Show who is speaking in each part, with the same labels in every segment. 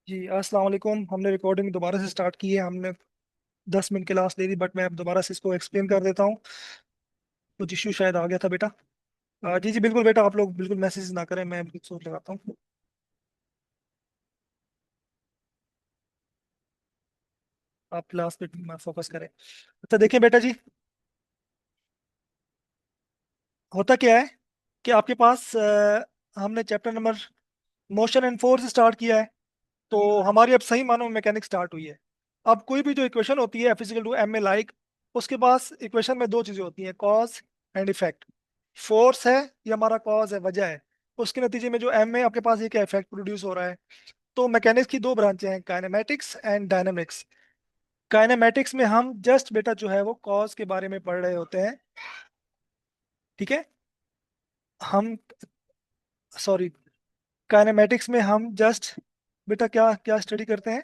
Speaker 1: जी अस्सलाम वालेकुम। हमने रिकॉर्डिंग दोबारा से स्टार्ट की है। हमने 10 मिनट की लास्ट दे दी, बट मैं अब दोबारा से इसको एक्सप्लेन कर देता हूँ। कुछ इशू शायद आ गया था बेटा। जी जी बिल्कुल बेटा, आप लोग बिल्कुल मैसेज ना करें, मैं बिल्कुल सोच लगाता हूँ। आप क्लास पे फोकस करें। अच्छा देखिए बेटा जी, होता क्या है कि आपके पास हमने chapter number motion and force start किया है। तो हमारी अब सही मानो मैकेनिक्स स्टार्ट हुई है। अब कोई भी जो इक्वेशन होती है फिजिकल टू एम ए लाइक, उसके पास इक्वेशन में दो चीजें होती हैं, कॉज एंड इफेक्ट। फोर्स है, ये हमारा कॉज है, वजह है। उसके नतीजे में जो एम है आपके पास, ये क्या इफेक्ट प्रोड्यूस हो रहा है। तो मैकेनिक्स की दो ब्रांचें हैं, काइनेमेटिक्स एंड डायनेमिक्स। काइनेमेटिक्स में हम जस्ट बेटा जो है वो कॉज के बारे में पढ़ रहे होते हैं। ठीक है। हम सॉरी, काइनेमेटिक्स में हम जस्ट बेटा क्या क्या स्टडी करते हैं,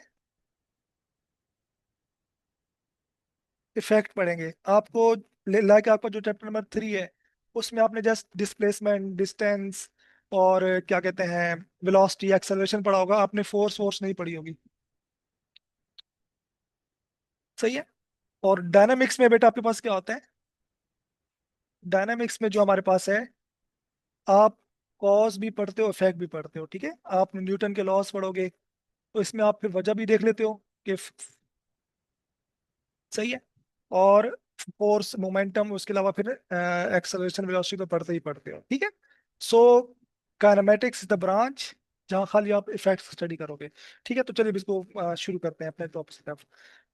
Speaker 1: इफेक्ट पढ़ेंगे आपको। लाइक आपका जो चैप्टर नंबर 3 है, उसमें आपने जस्ट डिस्प्लेसमेंट, डिस्टेंस और क्या कहते हैं वेलोसिटी, एक्सेलरेशन पढ़ा होगा, आपने फोर्स फोर्स नहीं पढ़ी होगी। सही है। और डायनामिक्स में बेटा आपके पास क्या होता है, डायनामिक्स में जो हमारे पास है, आप कॉज भी पढ़ते हो, इफेक्ट भी पढ़ते हो। ठीक है। आप न्यूटन के लॉस पढ़ोगे, तो इसमें आप फिर वजह भी देख लेते हो कि सही है। और फोर्स, मोमेंटम, उसके अलावा फिर एक्सेलरेशन, वेलोसिटी तो पढ़ते ही पढ़ते हो। ठीक है। सो काइनेमेटिक्स इज द ब्रांच जहाँ खाली आप इफेक्ट्स स्टडी करोगे। ठीक है। तो चलिए अब इसको शुरू करते हैं अपने टॉपिक की तरफ।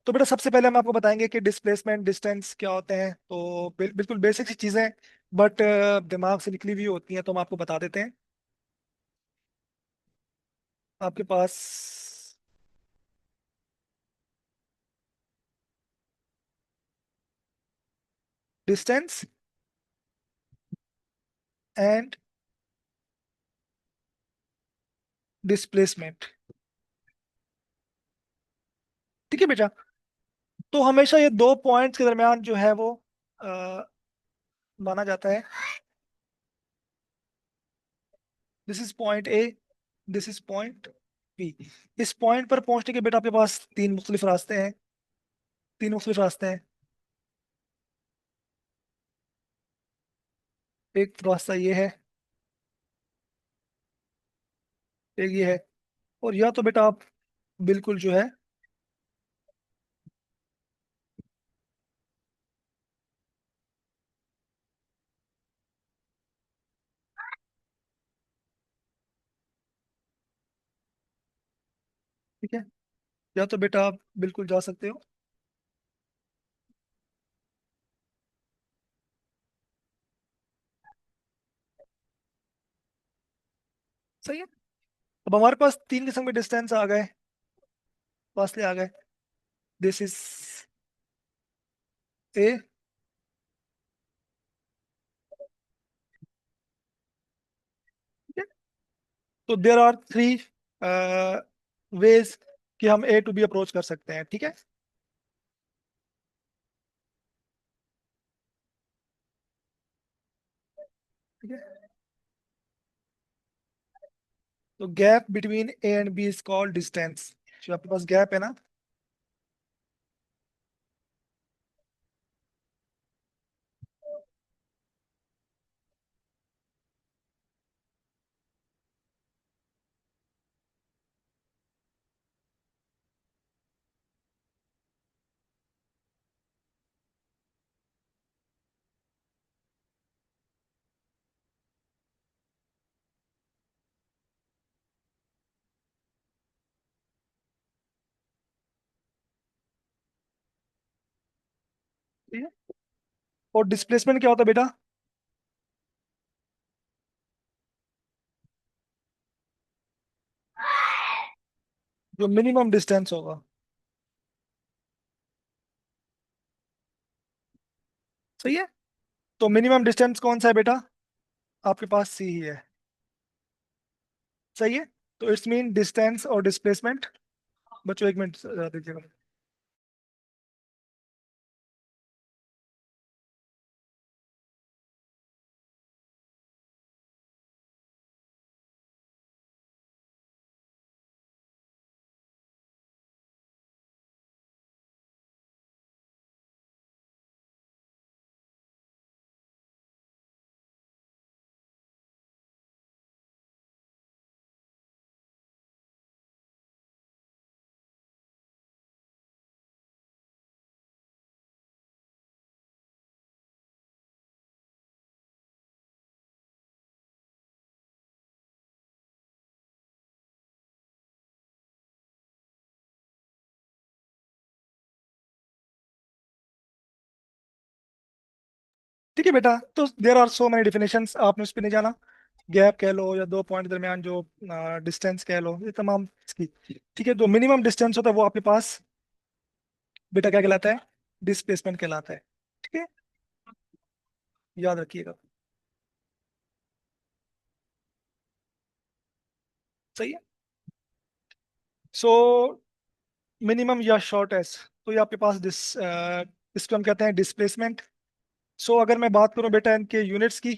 Speaker 1: तो बेटा सबसे पहले हम आपको बताएंगे कि डिस्प्लेसमेंट, डिस्टेंस क्या होते हैं। तो बिल्कुल बेसिक सी चीज़ें हैं, बट दिमाग से निकली हुई होती हैं, तो हम आपको बता देते हैं। आपके पास डिस्टेंस एंड डिस्प्लेसमेंट। ठीक है बेटा। तो हमेशा ये दो पॉइंट्स के दरमियान जो है वो अ, माना जाता है, this is point A, this is point B. इस पॉइंट पर पहुंचने के बेटा आपके पास तीन मुख्तलिफ रास्ते हैं, तीन मुख्तलिफ रास्ते हैं। एक रास्ता ये है, एक ये है, और या तो बेटा आप बिल्कुल जो है, ठीक है, या तो बेटा आप बिल्कुल जा सकते हो। सही है। अब हमारे पास तीन किस्म के डिस्टेंस आ गए, फासले आ गए। दिस इज ए, तो देर आर थ्री वेज कि हम ए टू बी अप्रोच कर सकते हैं। ठीक है। ठीक है। तो gap between A and B is called distance. जो आपके पास गैप है ना, ठीक है। और डिस्प्लेसमेंट क्या होता है बेटा, जो मिनिमम डिस्टेंस होगा। सही है। तो मिनिमम डिस्टेंस कौन सा है बेटा, आपके पास सी ही है। सही है। तो इट्स मीन डिस्टेंस और डिस्प्लेसमेंट। बच्चों एक मिनट दीजिएगा। ठीक है बेटा, तो there are so many definitions, आपने उस पर नहीं जाना। गैप कह लो या दो पॉइंट दरमियान जो डिस्टेंस कह लो, ये तमाम इसकी। ठीक है, जो मिनिमम डिस्टेंस होता है वो आपके पास बेटा क्या कहलाता है? डिस्प्लेसमेंट कहलाता है। ठीक है, याद रखिएगा। सही है। सो मिनिमम या शॉर्टेस्ट, तो ये आपके पास इसको हम कहते हैं डिस्प्लेसमेंट। सो अगर मैं बात करूं बेटा इनके यूनिट्स की,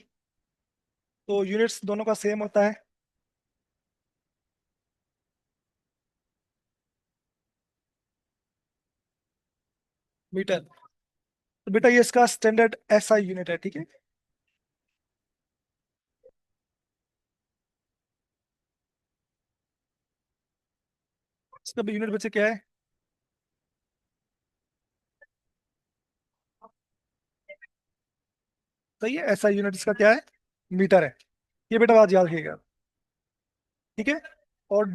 Speaker 1: तो यूनिट्स दोनों का सेम होता है। मीटर। तो बेटा ये इसका स्टैंडर्ड एसआई यूनिट है। ठीक है, इसका भी यूनिट बच्चे क्या है? सही है, एसआई यूनिट इसका क्या है? मीटर है। ये बेटा बात याद रखिएगा। ठीक है। और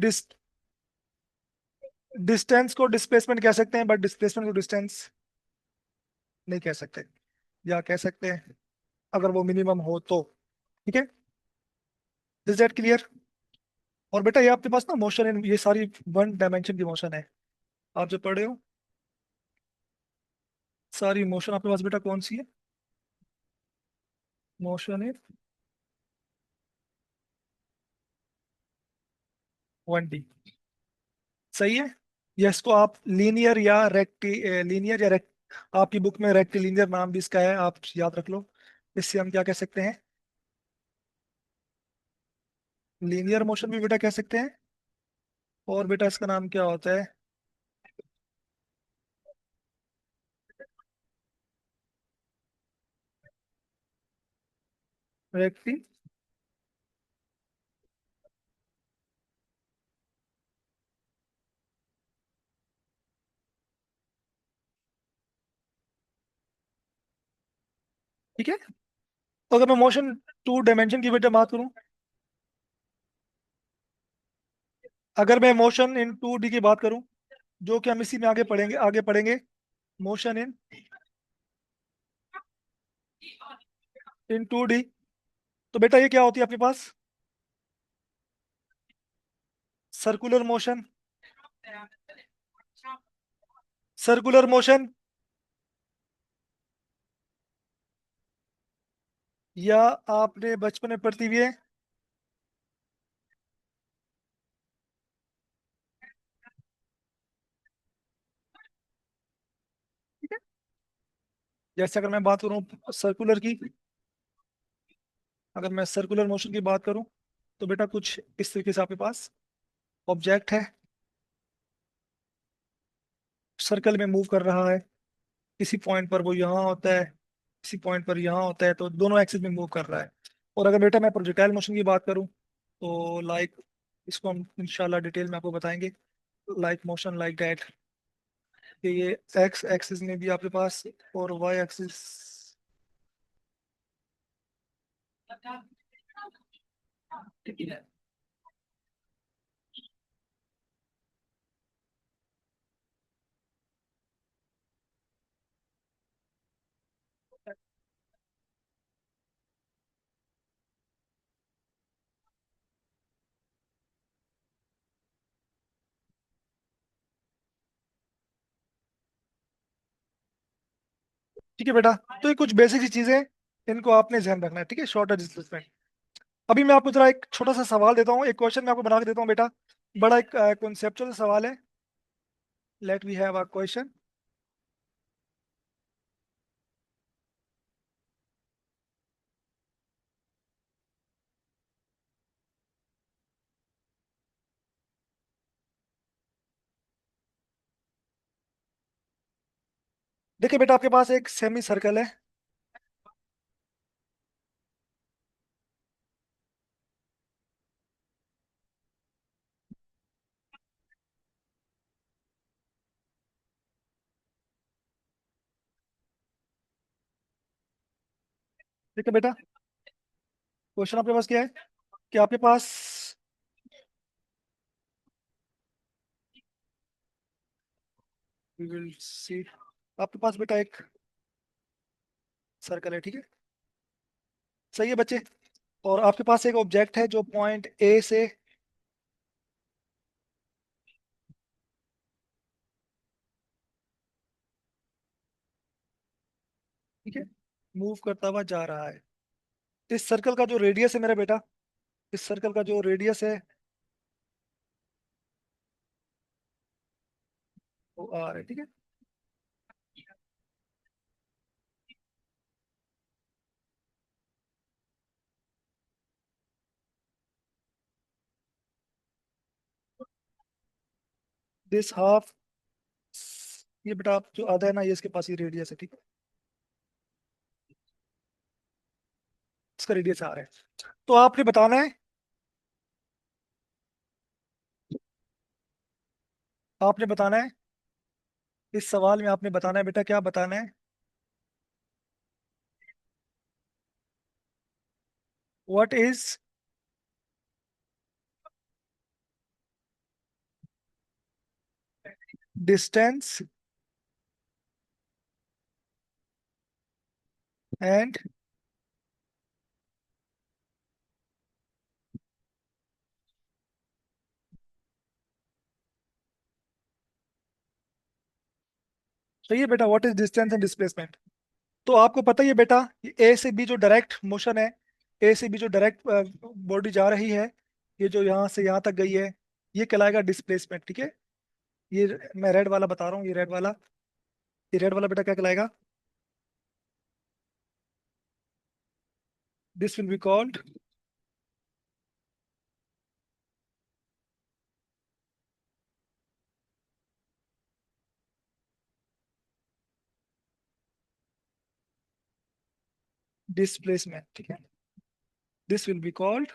Speaker 1: डिस्टेंस को डिस्प्लेसमेंट कह सकते हैं, बट डिस्प्लेसमेंट को डिस्टेंस नहीं कह सकते, या कह सकते हैं अगर वो मिनिमम हो तो। ठीक है, इज दैट क्लियर? और बेटा ये आपके पास ना मोशन इन, ये सारी वन डायमेंशन की मोशन है। आप जो पढ़ रहे हो, सारी मोशन आपके पास बेटा कौन सी है? Motion in 1D। सही है। या इसको आप लीनियर या रेक्टी लीनियर या आपकी बुक में रेक्टिलिनियर नाम भी इसका है, आप याद रख लो। इससे हम क्या कह सकते हैं? लीनियर मोशन भी बेटा कह सकते हैं। और बेटा इसका नाम क्या होता है? रेक्टी। ठीक है। तो अगर मैं मोशन टू डायमेंशन की बेटा बात करूं, अगर मैं मोशन इन 2D की बात करूं, जो कि हम इसी में आगे पढ़ेंगे। Motion in 2D। तो बेटा ये क्या होती है आपके पास? Circular motion. सर्कुलर मोशन, या आपने बचपन में पढ़ती हुई है। जैसे अगर मैं बात करूं सर्कुलर की, अगर मैं सर्कुलर मोशन की बात करूं, तो बेटा कुछ इस तरीके से आपके पास ऑब्जेक्ट है, सर्कल में मूव कर रहा है। किसी पॉइंट पर वो यहाँ होता है, किसी पॉइंट पर यहाँ होता है, तो दोनों एक्सिस में मूव कर रहा है। और अगर बेटा मैं प्रोजेक्टाइल मोशन की बात करूं, तो लाइक, इसको हम इंशाल्लाह डिटेल में आपको बताएंगे। लाइक मोशन लाइक दैट, कि ये एक्स एक्सिस में भी आपके पास और वाई एक्सिस। ठीक है। ठीक है बेटा, तो ये कुछ बेसिक सी चीजें हैं, इनको आपने ध्यान रखना है। ठीक है, शॉर्ट डिस्प्लेसमेंट। अभी मैं आपको जरा एक छोटा सा सवाल देता हूँ, एक क्वेश्चन मैं आपको बना के देता हूँ बेटा। बड़ा एक कॉन्सेप्चुअल सवाल है। Let we have a question. देखिए बेटा, आपके पास एक सेमी सर्कल है। ठीक है बेटा, क्वेश्चन आपके पास क्या है? कि आपके पास, वी विल सी, आपके पास बेटा एक सर्कल है। ठीक है, सही है बच्चे। और आपके पास एक ऑब्जेक्ट है जो पॉइंट ए से, ठीक है, मूव करता हुआ जा रहा है। इस सर्कल का जो रेडियस है मेरा बेटा, इस सर्कल का जो रेडियस है वो आर है, ठीक है। दिस हाफ, ये बेटा आप जो आधा है ना, ये इसके पास ही रेडियस है, ठीक है। इसका रेडियस आर है। तो आपने बताना है, आपने बताना है, इस सवाल में आपने बताना है बेटा, क्या बताना है? व्हाट इज डिस्टेंस एंड, सही है बेटा, what is distance and displacement. तो आपको पता ही है बेटा, ए से बी जो डायरेक्ट मोशन है, ए से बी जो डायरेक्ट बॉडी जा रही है, ये जो यहाँ से यहाँ तक गई है, ये कहलाएगा डिस्प्लेसमेंट, ठीक है। ये मैं रेड वाला बता रहा हूँ, ये रेड वाला, ये रेड वाला बेटा क्या कहलाएगा? This will be called displacement, ठीक है। This will be called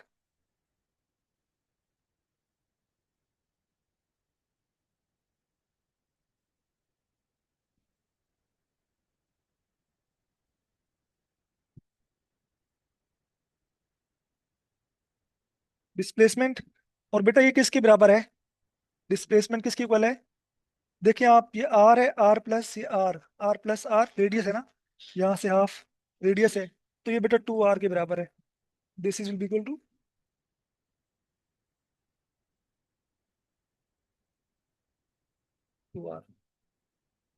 Speaker 1: displacement. और बेटा ये किसके बराबर है? डिस्प्लेसमेंट किसके इक्वल है? देखिए आप, ये आर है, आर प्लस ये R, R plus R radius है ना, यहाँ से हाफ रेडियस है, तो ये बेटा 2 आर के बराबर है। This is will be equal to 2 R.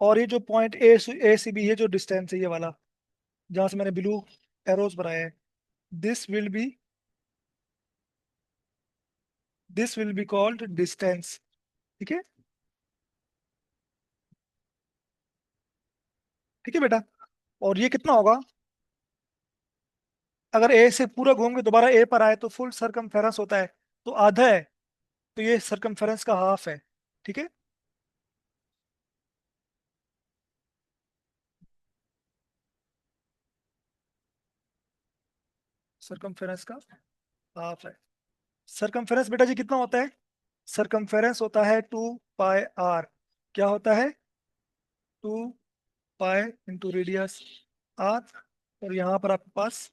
Speaker 1: और ये जो पॉइंट ए से बी, ये जो डिस्टेंस है ये वाला, जहां से मैंने ब्लू एरोज बनाए हैं, this will be, this will be called distance, ठीक है। ठीक है बेटा। और ये कितना होगा? अगर ए से पूरा घूम के दोबारा ए पर आए तो फुल सरकमफेरेंस होता है, तो आधा है, तो ये सरकमफेरेंस का हाफ है, ठीक है। सरकमफेरेंस का हाफ है। सरकमफेरेंस बेटा जी कितना होता है? सरकमफेरेंस होता है 2 पाई आर। क्या होता है? 2 पाई इंटू रेडियस आर। और यहाँ पर आपके पास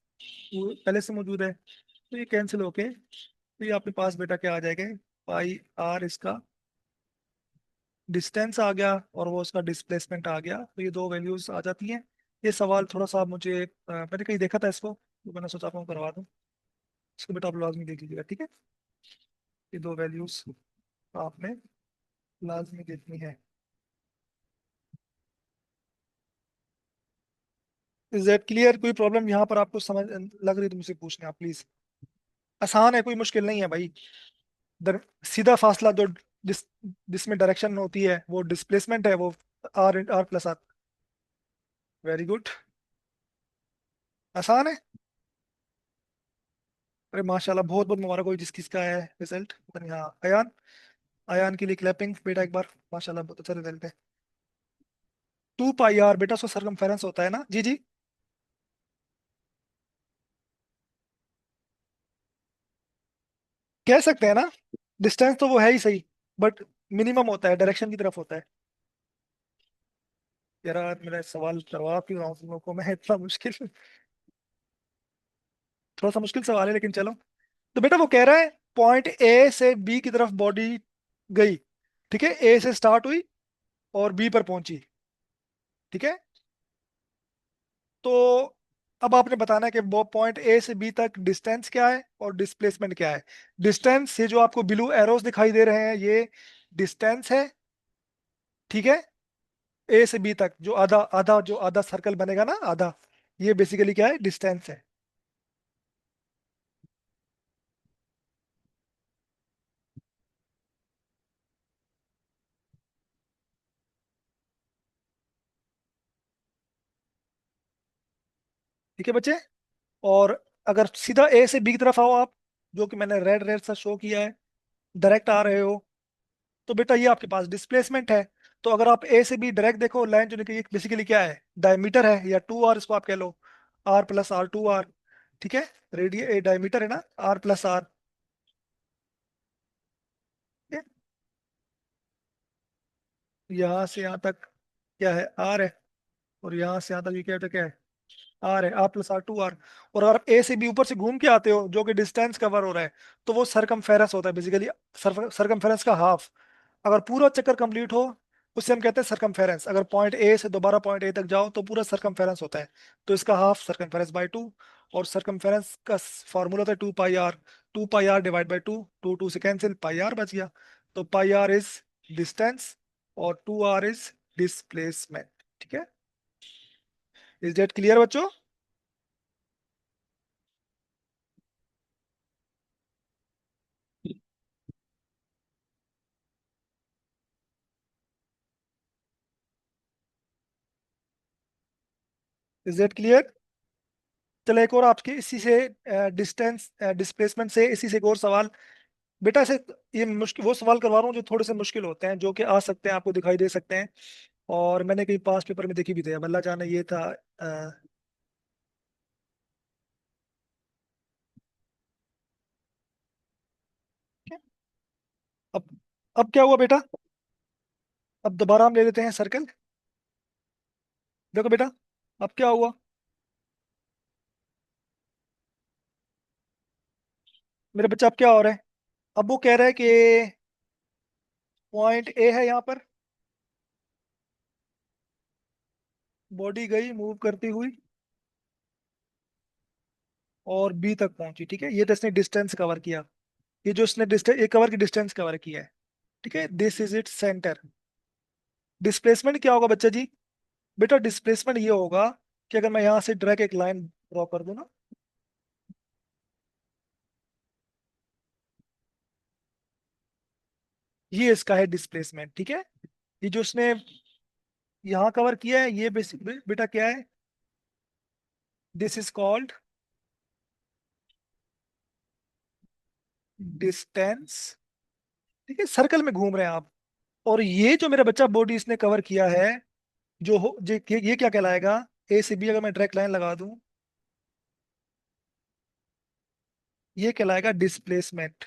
Speaker 1: वो पहले से मौजूद है, तो ये कैंसिल होके, तो ये आपके पास बेटा क्या आ जाएगा? पाई आर इसका डिस्टेंस आ गया, और वो उसका डिस्प्लेसमेंट आ गया, तो ये दो वैल्यूज आ जाती हैं। ये सवाल थोड़ा सा मुझे मैंने कहीं देखा था इसको, तो मैंने सोचा आपको करवा दूँ। इसको बेटा आप लाजमी देख लीजिएगा, ठीक है। ये दो वैल्यूज आपने लाजमी देखनी है। Is that clear? कोई प्रॉब्लम यहाँ पर आपको समझ लग रही तो मुझसे पूछना आप प्लीज। आसान है, कोई मुश्किल नहीं है भाई। दर, सीधा फासला जो जिस जिसमें डायरेक्शन होती है वो डिस्प्लेसमेंट है, वो R R plus R. Very good. आसान है। अरे माशाल्लाह, बहुत बहुत मुबारक हो जिस किसका है रिजल्ट, पता नहीं। हाँ अयान, अयान के लिए क्लैपिंग बेटा एक बार। माशाल्लाह बहुत अच्छा रिजल्ट है। 2 पाई आर बेटा, उसका सरकमफेरेंस होता है ना, जी जी। कह सकते हैं ना, डिस्टेंस तो वो है ही सही, बट मिनिमम होता है, डायरेक्शन की तरफ होता है। यार मेरा सवाल करवा क्यों रहा हूँ तुम लोग को मैं, इतना मुश्किल, थोड़ा सा मुश्किल सवाल है लेकिन चलो। तो बेटा वो कह रहा है पॉइंट ए से बी की तरफ बॉडी गई, ठीक है, ए से स्टार्ट हुई और बी पर पहुंची, ठीक है। तो अब आपने बताना है कि वो पॉइंट ए से बी तक डिस्टेंस क्या है और डिस्प्लेसमेंट क्या है। डिस्टेंस, ये जो आपको ब्लू एरोस दिखाई दे रहे हैं, ये डिस्टेंस है। ठीक है। ए से बी तक जो आधा आधा जो आधा सर्कल बनेगा ना, आधा, ये बेसिकली क्या है, डिस्टेंस है। ठीक है बच्चे। और अगर सीधा ए से बी की तरफ आओ आप, जो कि मैंने रेड रेड सा शो किया है, डायरेक्ट आ रहे हो, तो बेटा ये आपके पास डिस्प्लेसमेंट है। तो अगर आप ए से बी डायरेक्ट देखो, लाइन जो निकली बेसिकली क्या है, डायमीटर है, या 2r इसको आप कह लो, r+r 2r। ठीक है। रेडिय डायमीटर है ना, r+r। यहाँ से यहाँ तक क्या है, r है। और यहाँ से यहाँ तक ये क्या है, आर है, r+r 2r। और अगर आप ए से बी ऊपर से घूम के आते हो, जो कि डिस्टेंस कवर हो रहा है, तो वो सरकमफेरेंस होता है बेसिकली, सरकमफेरेंस का हाफ। अगर पूरा चक्कर कंप्लीट हो, उसे हम कहते हैं सरकमफेरेंस। अगर पॉइंट ए से दोबारा पॉइंट ए तक जाओ तो पूरा सरकमफेरेंस होता है। तो इसका हाफ सरकमफेरेंस/2। और सरकमफेरेंस का फॉर्मूला होता है 2πr। 2πr/2, 2 से कैंसिल, पाई आर बच गया। तो पाई आर इज डिस्टेंस और 2r इज डिस्प्लेसमेंट। ठीक है। इज डेट क्लियर बच्चों? Is that clear? चलो एक और आपके इसी से, डिस्टेंस डिस्प्लेसमेंट से इसी से एक और सवाल। बेटा ऐसे, ये मुश्किल वो सवाल करवा रहा हूँ जो थोड़े से मुश्किल होते हैं, जो कि आ सकते हैं, आपको दिखाई दे सकते हैं। और मैंने कहीं पास पेपर में देखी भी थे, अब अल्लाह जाने ये था। अ, अब अब क्या हुआ बेटा? अब दोबारा हम ले लेते हैं सर्कल। देखो बेटा, अब क्या हुआ? मेरे बच्चा अब क्या हो रहा है? अब वो कह रहा है कि पॉइंट ए है यहाँ पर, बॉडी गई मूव करती हुई और बी तक पहुंची। ठीक है, ये तो इसने डिस्टेंस कवर किया। ये जो इसने डिस्टेंस, एक कवर की डिस्टेंस कवर किया है। ठीक है, this is it centre. Displacement क्या होगा बच्चा जी? बेटा डिस्प्लेसमेंट ये होगा कि अगर मैं यहाँ से डायरेक्ट एक लाइन ड्रॉ कर दूं ना, ये इसका है डिस्प्लेसमेंट। ठीक है। ये जो उसने यहाँ कवर किया है, ये बेसिक बेटा क्या है, दिस इज कॉल्ड डिस्टेंस। ठीक है, सर्कल में घूम रहे हैं आप। और ये जो मेरा बच्चा बॉडी इसने कवर किया है, जो हो ये क्या कहलाएगा? ए से बी अगर मैं डायरेक्ट लाइन लगा दूं, ये कहलाएगा डिस्प्लेसमेंट।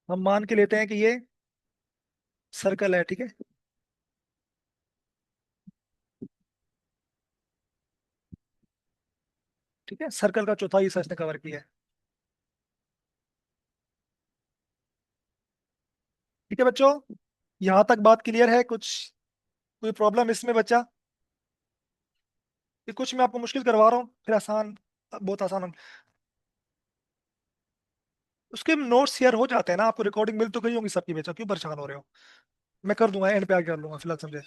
Speaker 1: हम मान के लेते हैं कि ये सर्कल है। ठीक है। ठीक है, सर्कल का चौथाई हिस्सा इसने कवर किया है। ठीक है बच्चों, यहाँ तक बात क्लियर है? कुछ कोई प्रॉब्लम इसमें बच्चा? कि कुछ मैं आपको मुश्किल करवा रहा हूँ, फिर आसान, बहुत आसान उसके नोट्स शेयर हो जाते हैं ना, आपको रिकॉर्डिंग मिल तो गई होंगी सबकी, बेचा क्यों परेशान हो रहे हो? मैं कर दूंगा, एंड पे आके कर लूंगा, फिलहाल समझे।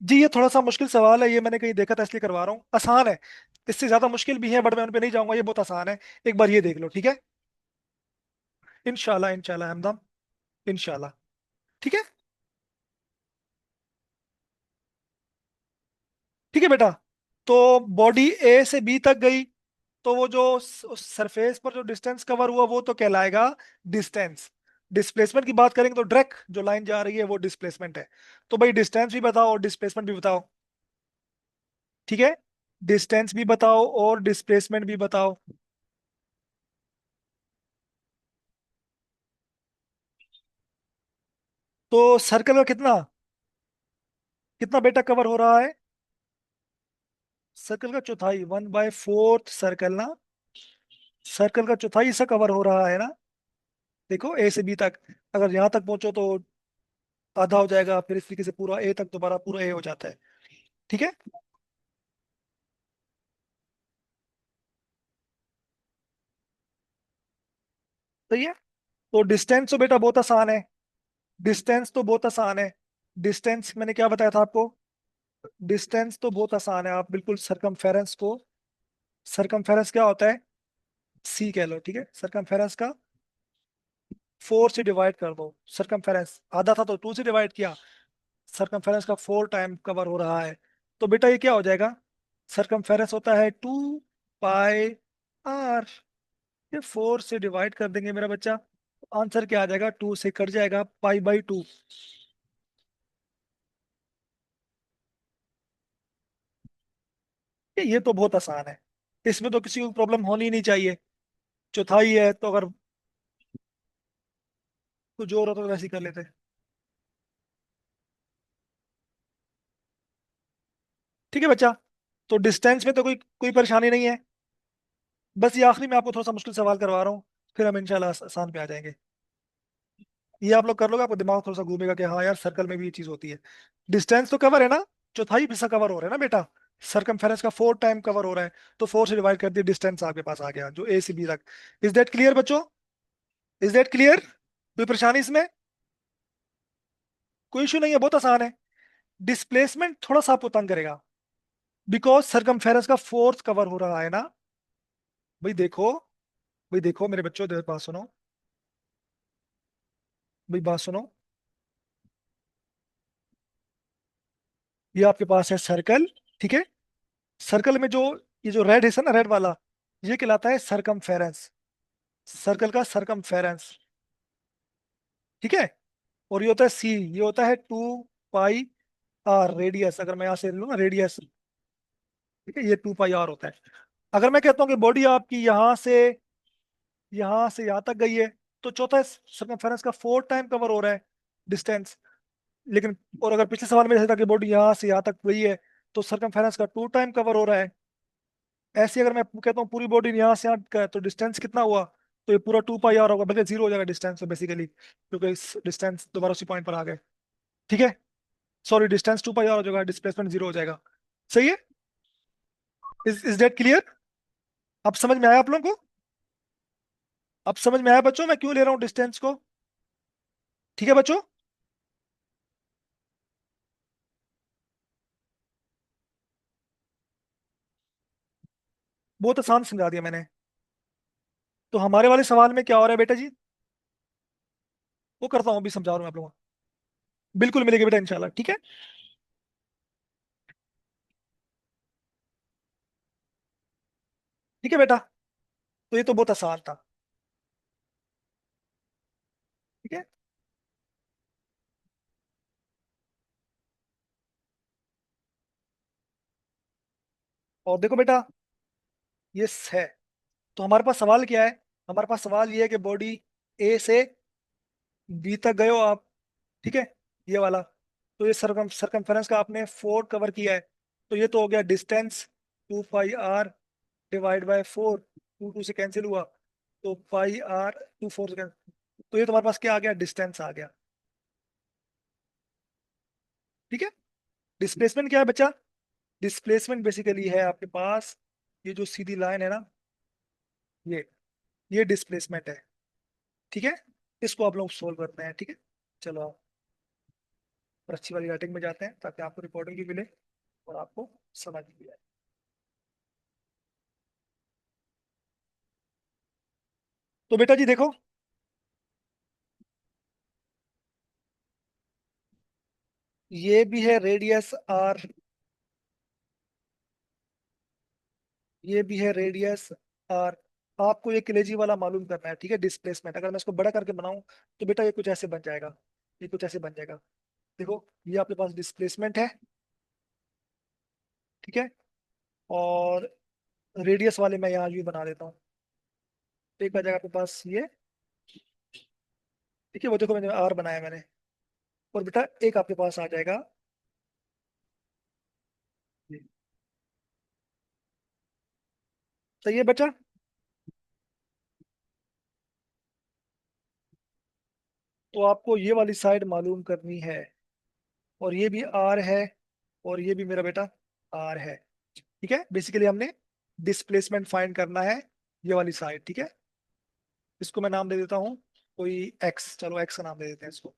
Speaker 1: जी ये थोड़ा सा मुश्किल सवाल है, ये मैंने कहीं देखा था इसलिए करवा रहा हूँ। आसान है, इससे ज्यादा मुश्किल भी है, बट मैं उन पे नहीं जाऊंगा, ये बहुत आसान है। एक बार ये देख लो, ठीक है। इनशाला इनशाला हमदम, इनशाला। ठीक है। ठीक है बेटा। तो बॉडी ए से बी तक गई, तो वो जो सरफेस पर जो डिस्टेंस कवर हुआ, वो तो कहलाएगा डिस्टेंस। डिस्प्लेसमेंट की बात करेंगे तो डायरेक्ट जो लाइन जा रही है वो डिस्प्लेसमेंट है। तो भाई डिस्टेंस भी बताओ और डिस्प्लेसमेंट भी बताओ। ठीक है, डिस्टेंस भी बताओ और डिस्प्लेसमेंट भी बताओ। तो सर्कल का कितना, कितना बेटा कवर हो रहा है? सर्कल का चौथाई, 1/4 सर्कल ना, सर्कल का चौथाई हिस्सा कवर हो रहा है ना। देखो ए से बी तक, अगर यहाँ तक पहुंचो तो आधा हो जाएगा, फिर इस तरीके से पूरा ए तक दोबारा पूरा ए हो जाता है। ठीक है। सही है। तो डिस्टेंस तो बेटा बहुत आसान है। डिस्टेंस तो बहुत आसान है। डिस्टेंस मैंने क्या बताया था आपको? डिस्टेंस तो बहुत आसान है, आप बिल्कुल सरकमफेरेंस को, सरकमफेरेंस क्या होता है? सी कह लो, ठीक है। सरकमफेरेंस का 4 से डिवाइड कर दो। सरकमफेरेंस आधा था तो 2 से डिवाइड किया, सरकमफेरेंस का 4 टाइम कवर हो रहा है। तो बेटा ये क्या हो जाएगा? सरकमफेरेंस होता है 2 पाई आर। ये 4 से डिवाइड कर देंगे मेरा बच्चा, आंसर क्या आ जाएगा? 2 से कट जाएगा, पाई/2। ये तो बहुत आसान है, इसमें तो किसी को प्रॉब्लम होनी ही नहीं चाहिए। चौथाई है तो अगर कुछ और होता तो वैसे ही कर लेते। ठीक है बच्चा। तो डिस्टेंस में तो कोई कोई परेशानी नहीं है। बस ये आखिरी में आपको थोड़ा सा मुश्किल सवाल करवा रहा हूँ, फिर हम इंशाल्लाह आसान पे आ जाएंगे। ये आप लोग कर लोगे, आपको दिमाग थोड़ा सा घूमेगा कि हाँ यार सर्कल में भी ये चीज होती है। डिस्टेंस तो कवर है ना, चौथाई हिस्सा कवर हो रहा है ना बेटा। सरकमफेरेंस का 4 टाइम कवर हो रहा है, तो 4 से डिवाइड कर दिया, डिस्टेंस आपके पास आ गया जो ए से बी तक। इज दैट क्लियर बच्चों? Is that clear? कोई परेशानी इसमें? कोई इशू नहीं है, बहुत आसान है। डिस्प्लेसमेंट थोड़ा सा आपको तंग करेगा, बिकॉज सरकमफेरेंस का फोर्थ कवर हो रहा है ना। भाई देखो, भाई देखो मेरे बच्चों, देर बात सुनो। भाई बात सुनो। ये आपके पास है सर्कल, ठीक है। सर्कल में जो ये जो रेड है ना, रेड वाला, ये कहलाता है सरकमफेरेंस। सर्कल का सरकमफेरेंस, ठीक है। और ये होता है सी, ये होता है 2 पाई आर रेडियस। अगर मैं यहाँ से लूँ ना रेडियस, ठीक है, ये 2 पाई आर होता है। अगर मैं कहता हूँ कि बॉडी आपकी यहाँ से यहाँ तक गई है, तो चौथा सरकमफेरेंस का 4 टाइम कवर हो रहा है डिस्टेंस। लेकिन और अगर पिछले सवाल में जैसे था कि बॉडी यहाँ से यहाँ तक गई है, तो सरकमफेरेंस का 2 टाइम कवर हो रहा है। ऐसे अगर मैं कहता हूँ पूरी बॉडी यहाँ से यहाँ का है, तो डिस्टेंस कितना हुआ? तो ये पूरा 2 पाई आर होगा, बल्कि जीरो हो जाएगा डिस्टेंस तो बेसिकली, क्योंकि इस डिस्टेंस दोबारा उसी पॉइंट पर आ गए। ठीक है। सॉरी, डिस्टेंस 2 पाई आर हो जाएगा, डिस्प्लेसमेंट जीरो हो जाएगा। सही है। Is that clear? अब समझ में आया आप लोगों को? अब समझ में आया बच्चों मैं क्यों ले रहा हूँ डिस्टेंस को? ठीक है बच्चों। बहुत आसान समझा दिया मैंने। तो हमारे वाले सवाल में क्या हो रहा है बेटा जी? वो करता हूँ, अभी समझा रहा हूँ आप लोगों को। बिल्कुल मिलेगी बेटा इंशाल्लाह, ठीक है। ठीक है बेटा। तो ये तो बहुत आसान था। ठीक है। और देखो बेटा, ये है। तो हमारे पास सवाल क्या है? हमारे पास सवाल ये है कि बॉडी ए से बी तक गए हो आप, ठीक है, ये वाला। तो ये सरकमफेरेंस का आपने 4 कवर किया है, तो ये तो हो गया distance 2 pi R divide by 4। 2 2 से कैंसिल हुआ, तो पाई आर, 2 4 से cancel। तो ये तुम्हारे पास क्या आ गया? डिस्टेंस आ गया। ठीक है। डिस्प्लेसमेंट क्या है बच्चा? डिस्प्लेसमेंट बेसिकली है आपके पास ये जो सीधी लाइन है ना, ये ये डिस्प्लेसमेंट है। ठीक है। इसको आप लोग सोल्व करते हैं, ठीक है। चलो आप और अच्छी वाली राइटिंग में जाते हैं, ताकि आपको रिकॉर्डिंग भी मिले और आपको समझ भी आए। तो बेटा जी देखो, ये भी है रेडियस आर, ये भी है रेडियस आर। आपको ये कलेजी वाला मालूम करना है, ठीक है। डिस्प्लेसमेंट अगर मैं इसको बड़ा करके बनाऊं, तो बेटा ये कुछ ऐसे बन जाएगा, ये कुछ ऐसे बन जाएगा। देखो, ये आपके पास डिस्प्लेसमेंट है, ठीक है। और रेडियस वाले मैं यहाँ यूं बना देता हूँ। तो एक आ जाएगा आपके पास ये, ठीक है। वो देखो मैंने आर बनाया मैंने। और बेटा एक आपके पास आ जाएगा ये। सही है बच्चा। तो आपको ये वाली साइड मालूम करनी है, और ये भी आर है, और ये भी मेरा बेटा आर है। ठीक है, बेसिकली हमने डिस्प्लेसमेंट फाइंड करना है ये वाली साइड। ठीक है, इसको मैं नाम दे देता हूँ कोई एक्स, चलो एक्स का नाम दे देते हैं इसको।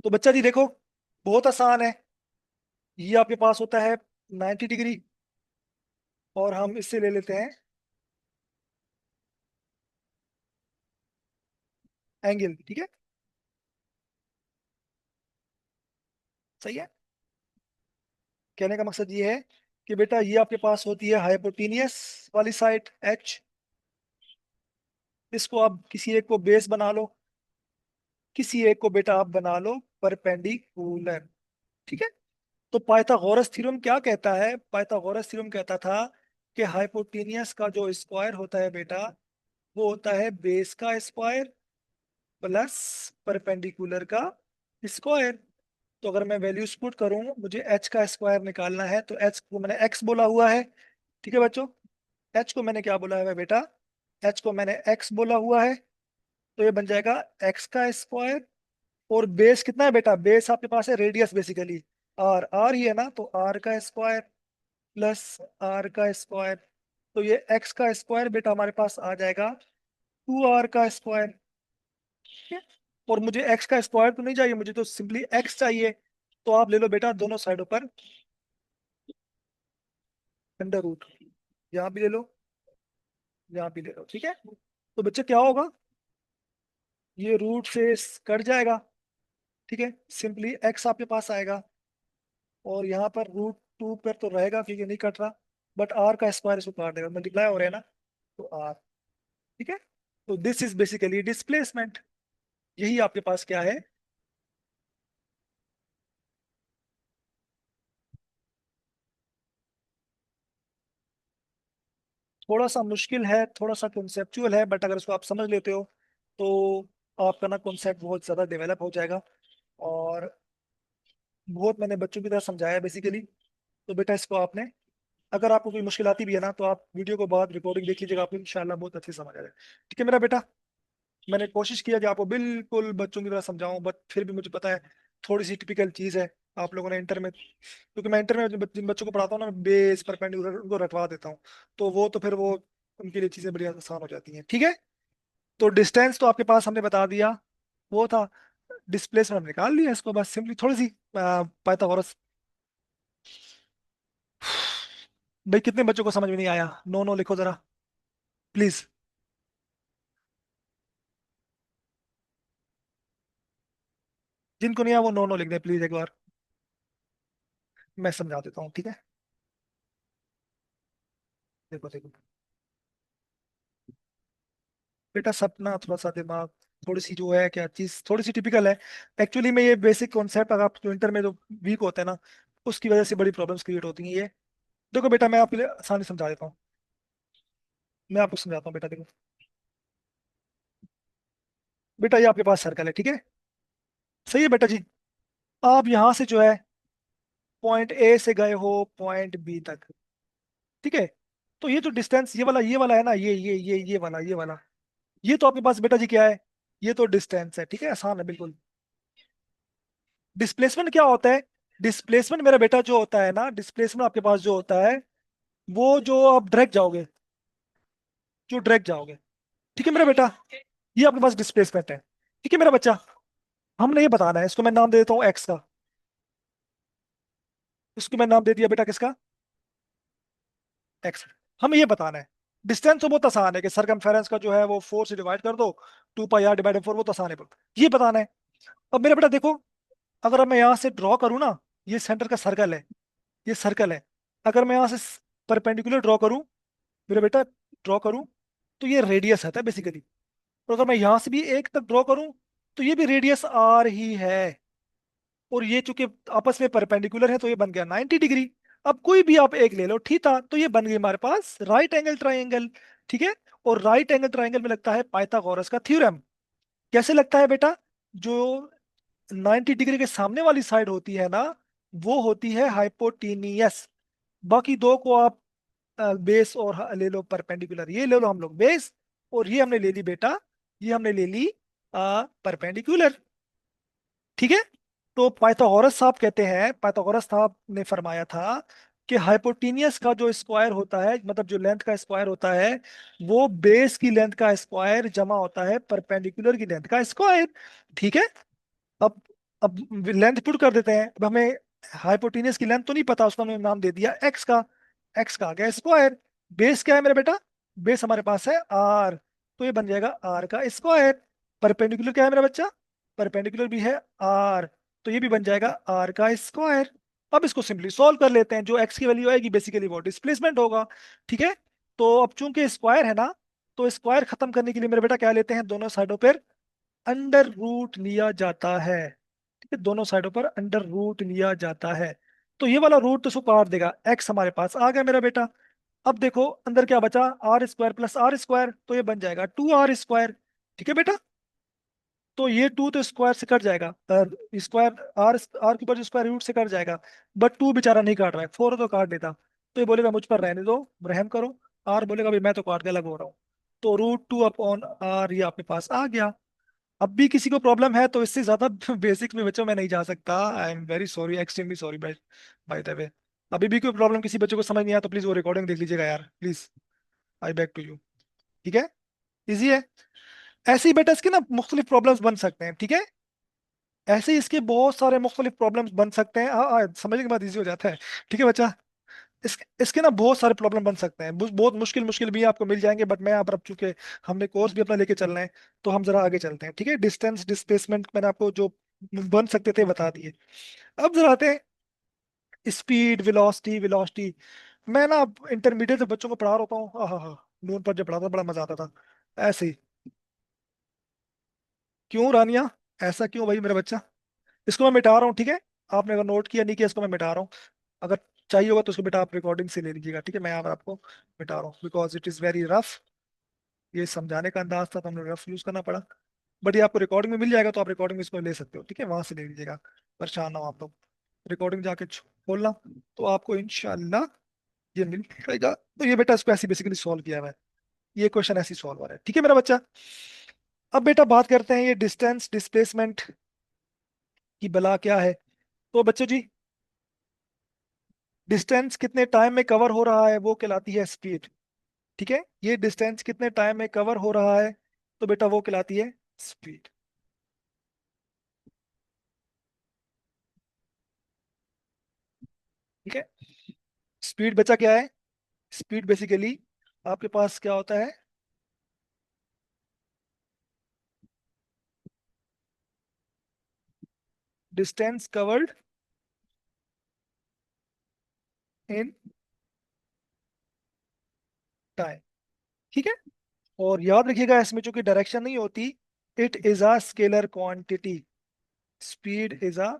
Speaker 1: तो बच्चा जी देखो, बहुत आसान है। ये आपके पास होता है 90 डिग्री, और हम इससे ले लेते हैं एंगल। ठीक है, सही है। कहने का मकसद ये है कि बेटा ये आपके पास होती है हाइपोटेनियस वाली साइड एच। इसको आप किसी एक को बेस बना लो, किसी एक को बेटा आप बना लो परपेंडिकुलर। ठीक है। तो पाइथागोरस थ्योरम क्या कहता है? पाइथागोरस थ्योरम कहता था कि हाइपोटेनियस का जो स्क्वायर होता है बेटा, वो होता है बेस का स्क्वायर प्लस परपेंडिकुलर का स्क्वायर। तो अगर मैं वैल्यूज पुट करूं, मुझे एच का स्क्वायर निकालना है, तो एच को मैंने एक्स बोला हुआ है। ठीक है बच्चों, एच को मैंने क्या बोला है बेटा? एच को मैंने एक्स बोला हुआ है। तो ये बन जाएगा एक्स का स्क्वायर, और बेस कितना है बेटा? बेस आपके पास है रेडियस बेसिकली, आर आर ही है ना, तो आर का स्क्वायर प्लस आर का स्क्वायर। तो ये एक्स का स्क्वायर बेटा हमारे पास आ जाएगा 2 आर का स्क्वायर। ठीक है? और मुझे एक्स का स्क्वायर तो नहीं चाहिए, मुझे तो सिंपली एक्स चाहिए। तो आप ले लो बेटा दोनों साइडों पर अंडर रूट, यहाँ भी ले लो, यहाँ भी ले लो। ठीक है, तो बच्चे क्या होगा, ये रूट से कट जाएगा। ठीक है, सिंपली एक्स आपके पास आएगा, और यहाँ पर रूट 2 पर तो रहेगा क्योंकि नहीं कट रहा, बट आर का स्क्वायर इसको काट देगा, मल्टीप्लाई हो रहा है ना, तो आर। ठीक है, तो दिस इज बेसिकली डिस्प्लेसमेंट। यही आपके पास क्या है? थोड़ा सा मुश्किल है, थोड़ा सा कॉन्सेप्चुअल है, बट अगर इसको आप समझ लेते हो तो आपका ना कॉन्सेप्ट बहुत ज्यादा डेवलप हो जाएगा। और बहुत मैंने बच्चों की तरह समझाया बेसिकली। तो बेटा इसको आपने, अगर आपको कोई मुश्किल आती भी है ना, तो आप वीडियो को बाद रिकॉर्डिंग देख लीजिएगा, आपको इंशाल्लाह बहुत अच्छे से समझ आ जाएगा। ठीक है मेरा बेटा, मैंने कोशिश किया कि आपको बिल्कुल बच्चों की तरह समझाऊं, बट फिर भी मुझे पता है थोड़ी सी टिपिकल चीज है आप लोगों ने इंटर में, क्योंकि मैं इंटर में जिन बच्चों को पढ़ाता हूँ ना, बेस परपेंडिकुलर उनको रटवा देता हूँ। तो वो तो फिर वो उनके लिए चीजें बड़ी आसान हो जाती हैं। ठीक है, तो डिस्टेंस तो आपके पास हमने बता दिया, वो था। डिस्प्लेसमेंट हमने निकाल लिया, इसको बस सिंपली थोड़ी सी पाइथागोरस। भाई कितने बच्चों को समझ में नहीं आया? नो नो लिखो जरा, प्लीज। जिनको नहीं आया वो नो नो लिख दे प्लीज एक बार, मैं समझा देता हूँ। ठीक है, देखो देखो बेटा, सपना थोड़ा सा दिमाग, थोड़ी सी जो है क्या चीज थोड़ी सी टिपिकल है। एक्चुअली में ये बेसिक कॉन्सेप्ट अगर आप जो इंटर में जो वीक होते हैं ना, उसकी वजह से बड़ी प्रॉब्लम्स क्रिएट होती हैं ये। देखो बेटा, मैं आपके लिए आसानी से समझा देता हूँ। मैं आपको समझाता हूँ बेटा, देखो बेटा, ये आपके पास सर्कल है। ठीक है, सही है बेटा जी। आप यहाँ से जो है पॉइंट ए से गए हो पॉइंट बी तक। ठीक है, तो ये जो डिस्टेंस ये वाला है ना, ये वाला, ये तो आपके पास बेटा जी क्या है? ये तो डिस्टेंस है। ठीक है, आसान है बिल्कुल। डिस्प्लेसमेंट क्या होता है? डिस्प्लेसमेंट मेरा बेटा जो होता है ना, डिस्प्लेसमेंट आपके पास जो होता है, वो जो आप डायरेक्ट जाओगे, जो डायरेक्ट जाओगे। ठीक है मेरा बेटा, ये आपके पास डिस्प्लेसमेंट है। ठीक है मेरा बच्चा, हमने ये बताना है, इसको मैं नाम दे देता हूँ एक्स का। इसको मैं नाम दे दिया बेटा किसका? एक्स। हमें ये बताना है। डिस्टेंस तो बहुत आसान है कि सरकमफेरेंस का जो है वो 4 से डिवाइड कर दो, 2 पाई r/4, वो तो आसान है। ये बताना है। अब मेरा बेटा देखो, अगर मैं यहाँ से ड्रॉ करूँ ना, ये सेंटर का सर्कल है, ये सर्कल है। अगर मैं यहाँ से परपेंडिकुलर ड्रॉ करूँ मेरा बेटा, ड्रॉ करूँ, तो ये रेडियस आता है बेसिकली। और अगर मैं यहाँ से भी एक तक ड्रॉ करूँ, तो ये भी रेडियस आर ही है। और ये चूंकि आपस में परपेंडिकुलर है, तो ये बन गया 90 डिग्री। अब कोई भी आप एक ले लो, ठीक था, तो ये बन गई हमारे पास राइट एंगल ट्राइंगल। ठीक है, और राइट एंगल ट्राइंगल में लगता है पाइथागोरस का थ्योरम। कैसे लगता है बेटा? जो 90 डिग्री के सामने वाली साइड होती है ना, वो होती है हाइपोटेनियस। बाकी दो को आप बेस और ले लो परपेंडिकुलर, ये ले लो हम लोग बेस, और ये हमने ले ली बेटा ये हमने ले ली परपेंडिकुलर। ठीक है। तो पाइथागोरस साहब कहते हैं, पाइथागोरस साहब ने फरमाया था कि हाइपोटेनियस का जो स्क्वायर होता है, मतलब जो लेंथ का स्क्वायर होता है, वो बेस की लेंथ का स्क्वायर जमा होता है परपेंडिकुलर की लेंथ का स्क्वायर। ठीक है। अब अब लेंथ पुट कर देते हैं। अब हमें हाइपोटेनियस की लेंथ तो नहीं पता, उसका हमने नाम दे दिया एक्स का। एक्स का आ गया स्क्वायर। बेस क्या है मेरा बेटा? बेस हमारे पास है आर, तो ये बन जाएगा आर का स्क्वायर। परपेंडिकुलर क्या है मेरा बच्चा? परपेंडिकुलर भी है आर, तो ये भी बन जाएगा आर का स्क्वायर। अब इसको सिंपली सॉल्व कर लेते हैं। जो एक्स की वैल्यू आएगी बेसिकली वो डिस्प्लेसमेंट होगा। ठीक है। तो अब चूंकि स्क्वायर है ना, तो स्क्वायर खत्म करने के लिए मेरा बेटा क्या लेते हैं, दोनों साइडों पर अंडर रूट लिया जाता है। ठीक है, दोनों साइडों पर अंडर रूट लिया जाता है। तो ये वाला रूट तो इसको काट देगा, एक्स हमारे पास आ गया मेरा बेटा। अब देखो अंदर क्या बचा, R square plus R square, तो ये बन जाएगा 2r स्क्वायर। ठीक है बेटा। तो ये टू तो स्क्वायर से कट जाएगा, स्क्वायर आर आर के ऊपर स्क्वायर रूट से कट जाएगा। बट टू बेचारा नहीं काट रहा है, फोर तो काट देता। तो ये बोलेगा मुझ पर रहने दो, रहम करो। आर बोलेगा भाई मैं तो काट के अलग हो रहा हूँ। तो रूट 2 अपॉन आर ये आपके पास आ गया। अब भी किसी को प्रॉब्लम है तो इससे ज्यादा बेसिक्स में बच्चों मैं नहीं जा सकता। I am very sorry, extremely sorry by by the way. अभी भी कोई प्रॉब्लम किसी बच्चे को समझ नहीं आया तो प्लीज वो रिकॉर्डिंग देख लीजिएगा यार, please. I back to you. ठीक है। इजी है। ऐसे ही बेटा इसके ना मुख्तलिफ प्रॉब्लम्स बन सकते हैं। ठीक है। ऐसे ही इसके बहुत सारे मुख्तलिफ प्रॉब्लम्स बन सकते हैं। समझने के बाद इजी हो जाता है। ठीक है बच्चा। इसके ना बहुत सारे प्रॉब्लम बन सकते हैं, बहुत मुश्किल मुश्किल भी आपको मिल जाएंगे, बट मैं यहाँ पर अब चूंकि हमने कोर्स भी अपना लेके चलना है, तो हम जरा आगे चलते हैं। ठीक है। डिस्टेंस डिस्प्लेसमेंट मैंने आपको जो बन सकते थे बता दिए। अब जरा आते हैं स्पीड, वेलोसिटी। वेलोसिटी मैं ना इंटरमीडिएट से बच्चों को पढ़ा रहा होता हूँ, हाँ हाँ, नून पर जब पढ़ाता था बड़ा मजा आता था। ऐसे ही। क्यों रानिया? ऐसा क्यों भाई मेरा बच्चा? इसको मैं मिटा रहा हूँ। ठीक है। आपने अगर नोट किया नहीं किया, इसको मैं मिटा रहा हूँ। अगर चाहिए होगा तो उसको बेटा आप रिकॉर्डिंग से ले लीजिएगा। ठीक है। मैं यहाँ पर आपको मिटा रहा हूँ because it is very rough. ये समझाने का अंदाज था तो हमने रफ यूज करना पड़ा। बट ये आपको रिकॉर्डिंग में मिल जाएगा, तो आप रिकॉर्डिंग में इसको ले सकते हो। ठीक है, वहां से ले लीजिएगा। परेशान ना हो आप लोग। रिकॉर्डिंग जाके खोलना, तो आपको इंशाल्लाह ये मिल जाएगा। तो ये बेटा इसको ऐसे बेसिकली सॉल्व किया हुआ है। ये क्वेश्चन ऐसे सॉल्व हो रहा है। ठीक है मेरा बच्चा। अब बेटा बात करते हैं ये डिस्टेंस डिस्प्लेसमेंट की बला क्या है। तो बच्चों जी, डिस्टेंस कितने टाइम में कवर हो रहा है वो कहलाती है स्पीड। ठीक है। ये डिस्टेंस कितने टाइम में कवर हो रहा है, तो बेटा वो कहलाती है स्पीड। ठीक है। स्पीड बचा क्या है? स्पीड बेसिकली आपके पास क्या होता है, डिस्टेंस कवर्ड इन टाइम। ठीक है। और याद रखिएगा इसमें चूंकि डायरेक्शन नहीं होती, it is a scalar quantity. Speed is a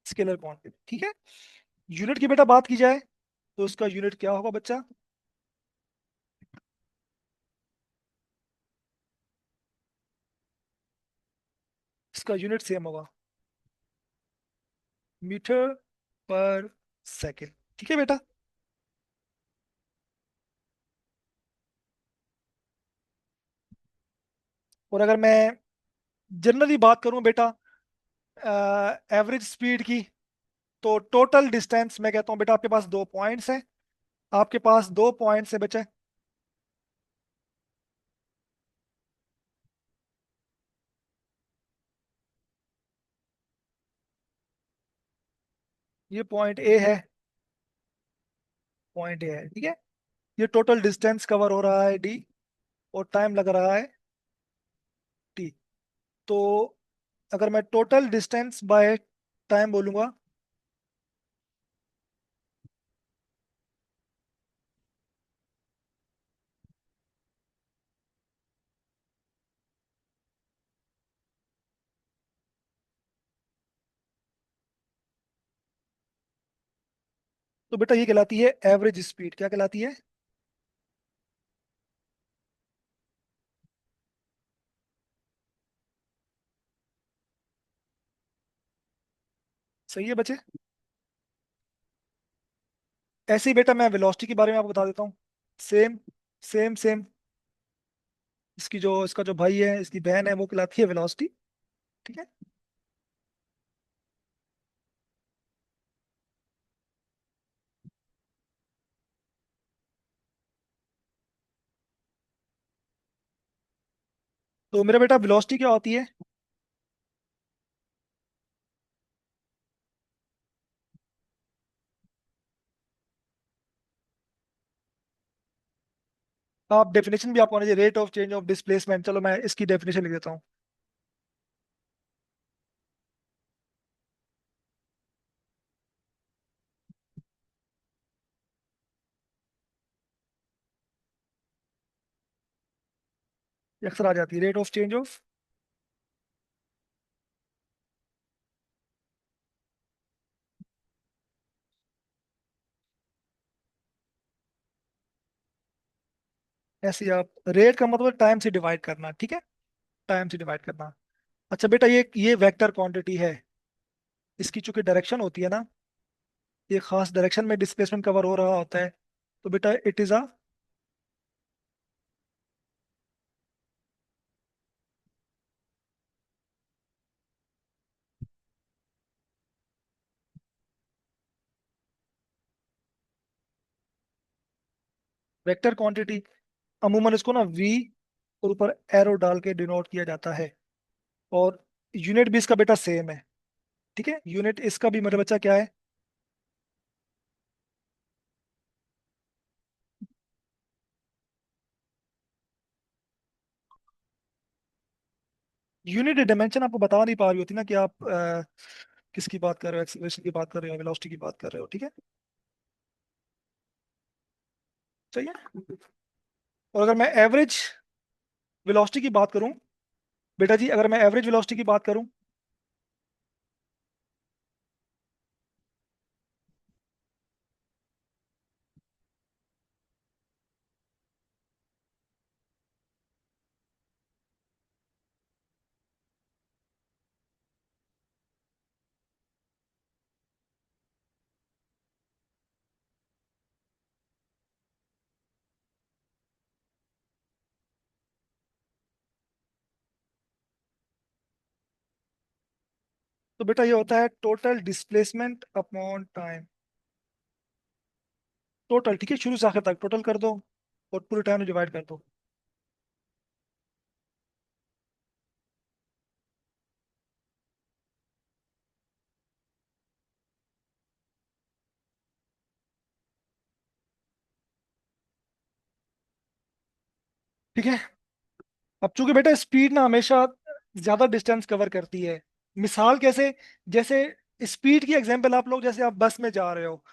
Speaker 1: scalar quantity. ठीक है। यूनिट की बेटा बात की जाए तो उसका यूनिट क्या होगा बच्चा? इसका यूनिट सेम होगा, मीटर पर सेकेंड। ठीक है बेटा। और अगर मैं जनरली बात करूं बेटा एवरेज स्पीड की, तो टोटल डिस्टेंस मैं कहता हूं बेटा, आपके पास दो पॉइंट्स हैं। आपके पास दो पॉइंट्स है बच्चे। ये पॉइंट ए है, पॉइंट ए है। ठीक है। ये टोटल डिस्टेंस कवर हो रहा है डी, और टाइम लग रहा है टी। तो अगर मैं टोटल डिस्टेंस बाय टाइम बोलूंगा, तो बेटा ये कहलाती है एवरेज स्पीड। क्या कहलाती है? सही है बच्चे। ऐसे ही बेटा मैं वेलोसिटी के बारे में आपको बता देता हूँ। Same same same. इसका जो भाई है, इसकी बहन है, वो कहलाती है वेलोसिटी। ठीक है। तो मेरा बेटा वेलोसिटी क्या होती है? आप डेफिनेशन भी आपको आना चाहिए, rate of change of displacement. चलो मैं इसकी डेफिनेशन लिख देता हूँ। ये अक्सर आ जाती है, रेट ऑफ चेंज ऑफ। ऐसे ही आप, रेट का मतलब टाइम से डिवाइड करना, ठीक है। टाइम से डिवाइड करना। अच्छा बेटा, ये वेक्टर क्वांटिटी है। इसकी चूंकि डायरेक्शन होती है ना, ये खास डायरेक्शन में डिस्प्लेसमेंट कवर हो रहा होता है। तो बेटा it is a vector quantity. अमूमन इसको ना वी और ऊपर एरो डाल के डिनोट किया जाता है। और यूनिट भी इसका बेटा सेम है। ठीक है, यूनिट इसका भी मेरे बच्चा क्या है? यूनिट डायमेंशन आपको बता नहीं पा रही होती ना कि आप किसकी बात कर रहे हो, एक्सीलरेशन की बात कर रहे हो, वेलोसिटी की बात कर रहे हो। ठीक है। सही है। और अगर मैं एवरेज वेलोसिटी की बात करूं, बेटा जी अगर मैं एवरेज वेलोसिटी की बात करूं, तो बेटा ये होता है total displacement upon time. Total, ठीक है, शुरू से आखिर तक टोटल कर दो और पूरे टाइम में डिवाइड कर दो। ठीक है। अब चूंकि बेटा स्पीड ना हमेशा ज्यादा डिस्टेंस कवर करती है। मिसाल कैसे? जैसे स्पीड की एग्जांपल आप लोग, जैसे आप बस में जा रहे हो,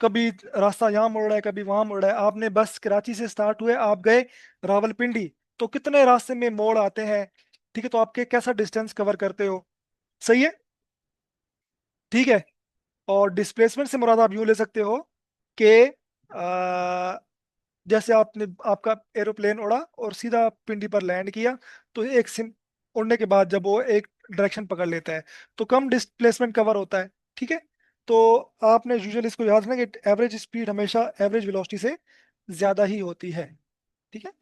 Speaker 1: कभी रास्ता यहाँ मुड़ रहा है, कभी वहां मुड़ रहा है, आपने बस कराची से स्टार्ट हुए, आप गए रावलपिंडी, तो कितने रास्ते में मोड़ आते हैं। ठीक है, तो आपके कैसा डिस्टेंस कवर करते हो? सही है। ठीक है। और डिस्प्लेसमेंट से मुराद आप यूं ले सकते हो कि जैसे आपने, आपका एरोप्लेन उड़ा और सीधा पिंडी पर लैंड किया, तो एक सिम उड़ने के बाद जब वो एक डायरेक्शन पकड़ लेता है, तो कम डिस्प्लेसमेंट कवर होता है। ठीक है। तो आपने यूजुअली इसको याद रखना कि एवरेज स्पीड हमेशा एवरेज वेलोसिटी से ज्यादा ही होती है। ठीक है,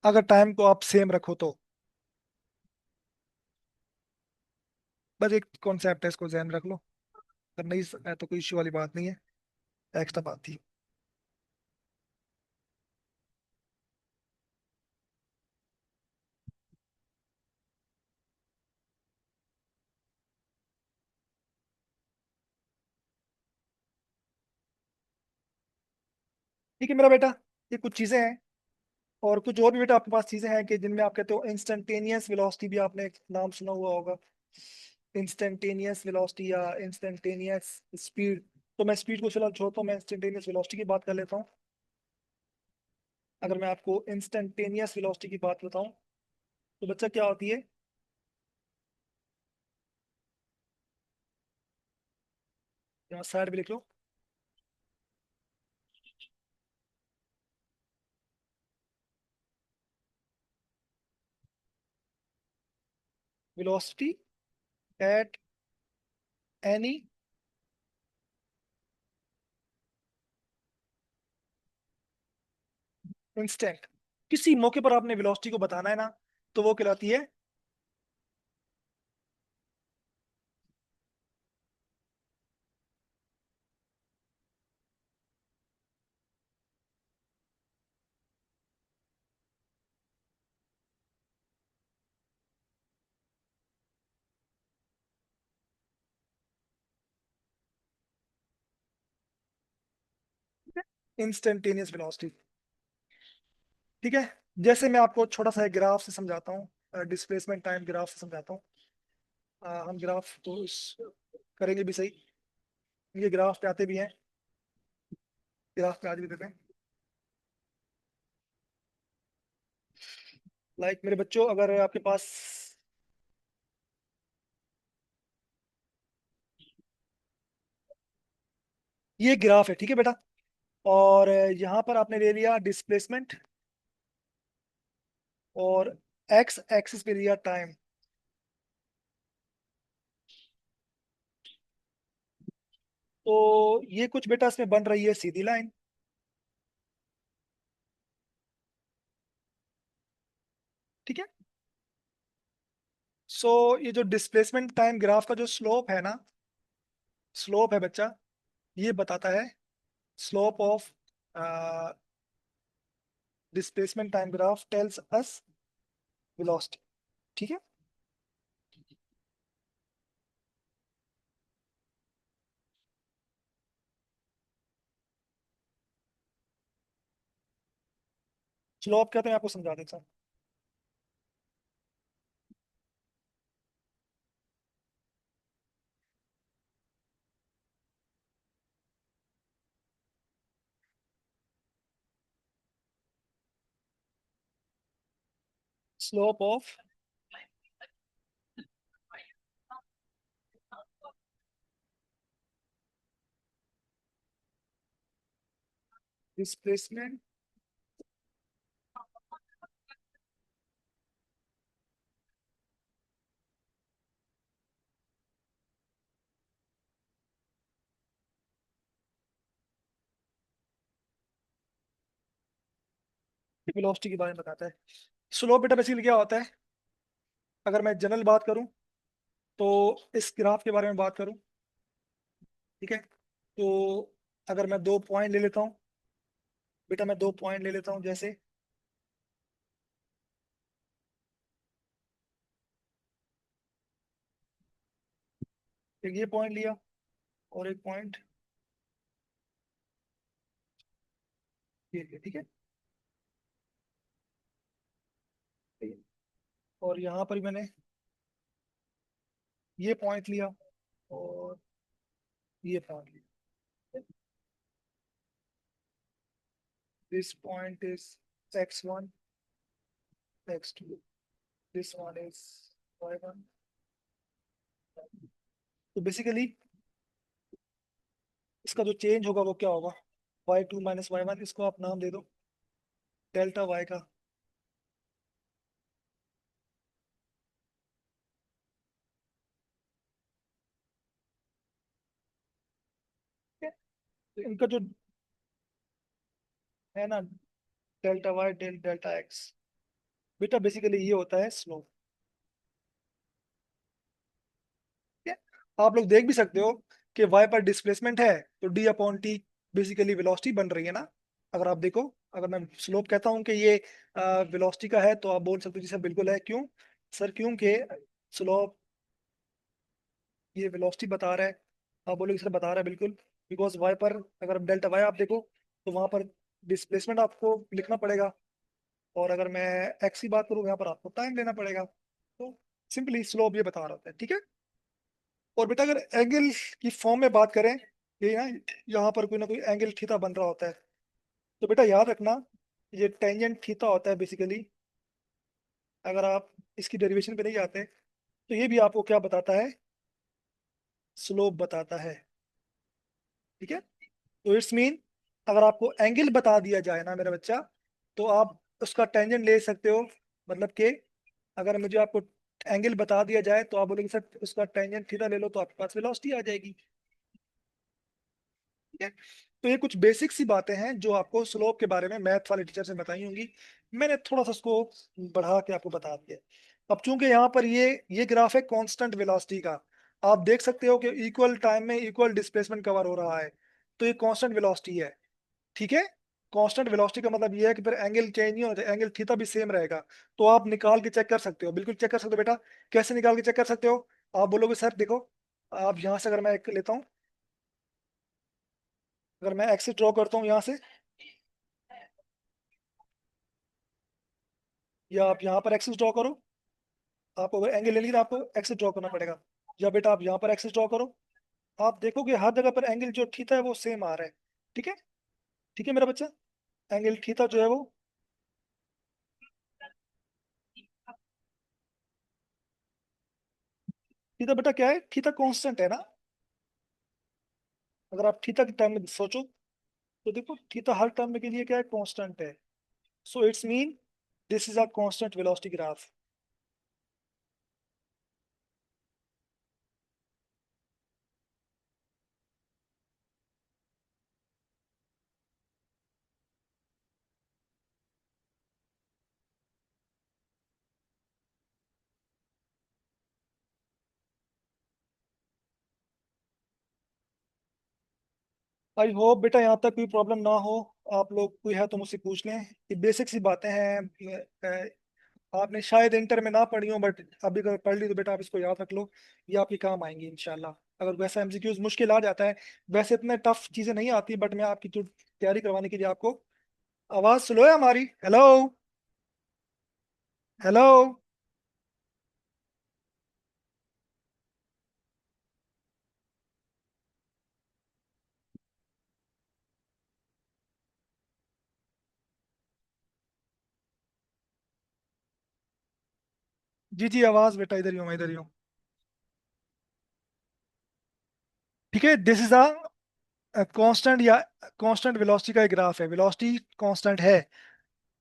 Speaker 1: अगर टाइम को आप सेम रखो तो। बस एक कॉन्सेप्ट है, इसको ध्यान में रख लो। अगर नहीं है तो कोई इश्यू वाली बात नहीं है, एक्स्ट्रा बात थी। ठीक है मेरा बेटा, ये कुछ चीजें हैं। और कुछ और भी बेटा आपके पास चीजें हैं कि जिनमें आप कहते हो इंस्टेंटेनियस वेलोसिटी, भी आपने एक नाम सुना हुआ होगा। इंस्टेंटेनियस वेलोसिटी या इंस्टेंटेनियस स्पीड। तो मैं स्पीड को चला छोड़ता हूँ, मैं इंस्टेंटेनियस वेलोसिटी की बात कर लेता हूँ। अगर मैं आपको इंस्टेंटेनियस वेलोसिटी की बात बताऊं, तो बच्चा क्या होती है? यहाँ साइड भी लिख लो। वेलोसिटी एट एनी इंस्टेंट, किसी मौके पर आपने वेलोसिटी को बताना है ना, तो वो कहलाती है इंस्टेंटेनियस वेलोसिटी। ठीक है, जैसे मैं आपको छोटा सा एक ग्राफ से समझाता हूँ, डिस्प्लेसमेंट टाइम ग्राफ से समझाता हूँ। हम ग्राफ को करेंगे भी सही, ये ग्राफ पे आते भी हैं, ग्राफ पे आज भी देते हैं। लाइक मेरे बच्चों, अगर आपके पास ये ग्राफ है, ठीक है बेटा, और यहाँ पर आपने ले लिया डिस्प्लेसमेंट, और एक्स एक्सिस पे लिया टाइम। तो ये कुछ बेटा इसमें बन रही है सीधी लाइन। ठीक है, सो ये जो डिस्प्लेसमेंट टाइम ग्राफ का जो स्लोप है ना, स्लोप है बच्चा, ये बताता है slope of displacement time graph tells us velocity. ठीक है, स्लोप क्या, तो मैं आपको समझा देता हूँ। स्लोप ऑफ डिस्प्लेसमेंट वेलोसिटी के बारे में बताता है। स्लोप बेटा बेसिकली क्या होता है, अगर मैं जनरल बात करूं, तो इस ग्राफ के बारे में बात करूं, ठीक है, तो अगर मैं 2 पॉइंट ले लेता हूं, बेटा मैं 2 पॉइंट ले लेता हूं, जैसे एक ये पॉइंट लिया, और एक पॉइंट ये लिया, ठीक है, ठीक है। और यहाँ पर मैंने ये पॉइंट लिया, और ये पॉइंट लिया। This point is x1, x2, this one is y1। तो बेसिकली इसका जो चेंज होगा वो क्या होगा, y2 माइनस y1, इसको आप नाम दे दो डेल्टा y का। ठीक है? तो इनका जो है ना, डेल्टा y डेल्टा x, बेटा बेसिकली ये होता है स्लोप। ठीक है, आप लोग देख भी सकते हो कि y पर डिस्प्लेसमेंट है, तो d upon T basically velocity बन रही है ना। अगर आप देखो, अगर मैं स्लोप कहता हूँ कि ये वेलोसिटी का है, तो आप बोल सकते हो जी सर बिल्कुल है, क्यों सर, क्योंकि स्लोप ये वेलोसिटी बता रहा है। आप बोलोगे सर बता रहा है, बिल्कुल, बिकॉज वाई पर अगर डेल्टा वाई आप देखो, तो वहां पर डिस्प्लेसमेंट आपको लिखना पड़ेगा, और अगर मैं एक्स की बात करूँ, यहाँ पर आपको टाइम लेना पड़ेगा। तो सिंपली स्लोप ये बता रहा होता है। ठीक है, और बेटा अगर एंगल की फॉर्म में बात करें, ये ना, यहाँ पर कोई ना कोई एंगल थीटा बन रहा होता है, तो बेटा याद रखना, ये टेंजेंट थीटा होता है बेसिकली। अगर आप इसकी डेरिवेशन पे नहीं जाते, तो ये भी आपको क्या बताता है, स्लोप बताता है। ठीक है, तो इट्स मीन, अगर आपको एंगल बता दिया जाए ना मेरा बच्चा, तो आप उसका टेंजेंट ले सकते हो। मतलब कि अगर मुझे आपको एंगल बता दिया जाए तो आप बोलोगे सर उसका टेंजेंट थीटा ले लो, तो आपके पास वेलोसिटी आ जाएगी। ठीक है। तो ये कुछ बेसिक सी बातें हैं जो आपको स्लोप के बारे में मैथ वाले टीचर से बताई होंगी। मैंने थोड़ा सा उसको बढ़ा के आपको बता दिया। अब चूंकि यहाँ पर ये ग्राफ है कांस्टेंट वेलोसिटी का, आप देख सकते हो कि इक्वल टाइम में इक्वल डिस्प्लेसमेंट कवर हो रहा है, तो ये कांस्टेंट वेलोसिटी है। ठीक है। कांस्टेंट वेलोसिटी का मतलब ये है कि फिर एंगल चेंज नहीं होता, एंगल थीटा भी सेम रहेगा। तो आप निकाल के चेक कर सकते हो, बिल्कुल चेक कर सकते हो बेटा। कैसे निकाल के चेक कर सकते हो? आप बोलोगे सर देखो, आप यहाँ से अगर मैं एक लेता हूँ, अगर मैं एक्सिस ड्रॉ करता हूँ यहाँ से, या आप यहाँ पर एक्सिस ड्रॉ करो। आपको अगर एंगल लेनी है तो आपको एक्सिस ड्रॉ करना पड़ेगा। या बेटा आप यहाँ पर एक्सिस ड्रॉ करो, आप देखोगे हर जगह पर एंगल जो थीटा है वो सेम आ रहा है। ठीक है। ठीक है मेरा बच्चा, एंगल थीटा जो है वो, थीटा बेटा क्या है, थीटा कांस्टेंट है ना। अगर आप थीटा के टर्म में सोचो तो देखो थीटा हर टर्म के लिए क्या है, कांस्टेंट है। So it's mean this is a constant velocity graph. I hope बेटा यहाँ तक कोई प्रॉब्लम ना हो। आप लोग कोई है तो मुझसे पूछ लें, ये बेसिक सी बातें हैं। आपने शायद इंटर में ना पढ़ी हो, बट अभी अगर पढ़ ली तो बेटा आप इसको याद रख लो, ये आपके काम आएंगी इंशाल्लाह। अगर वैसा एमसीक्यूज मुश्किल आ जाता है, वैसे इतने टफ चीजें नहीं आती, बट मैं आपकी जो तैयारी करवाने के लिए आपको, आवाज स्लो है हमारी, हेलो, हेलो। जी जी, आवाज बेटा इधर ही हूँ, मैं इधर ही हूँ। ठीक है, दिस इज अ कांस्टेंट या कांस्टेंट वेलोसिटी का एक ग्राफ है, वेलोसिटी कांस्टेंट है,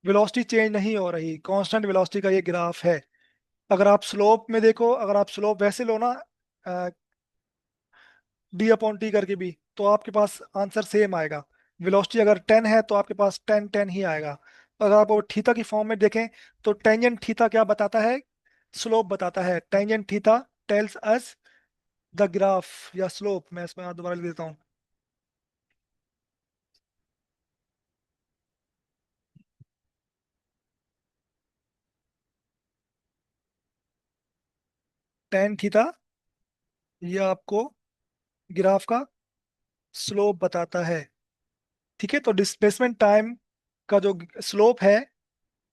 Speaker 1: वेलोसिटी चेंज नहीं हो रही, कांस्टेंट वेलोसिटी का ये ग्राफ है। अगर आप स्लोप में देखो, अगर आप स्लोप वैसे लो ना, डी अपॉन टी करके भी, तो आपके पास आंसर सेम आएगा। वेलोसिटी अगर 10 है तो आपके पास 10 10 ही आएगा। अगर आप वो थीटा की फॉर्म में देखें तो टेंजेंट थीटा क्या बताता है, स्लोप बताता है। Tangent theta tells us the graph या स्लोप। मैं इसमें दोबारा लिख देता हूँ। टेन थीटा ये आपको ग्राफ का स्लोप बताता है। ठीक है। तो डिस्प्लेसमेंट टाइम का जो स्लोप है,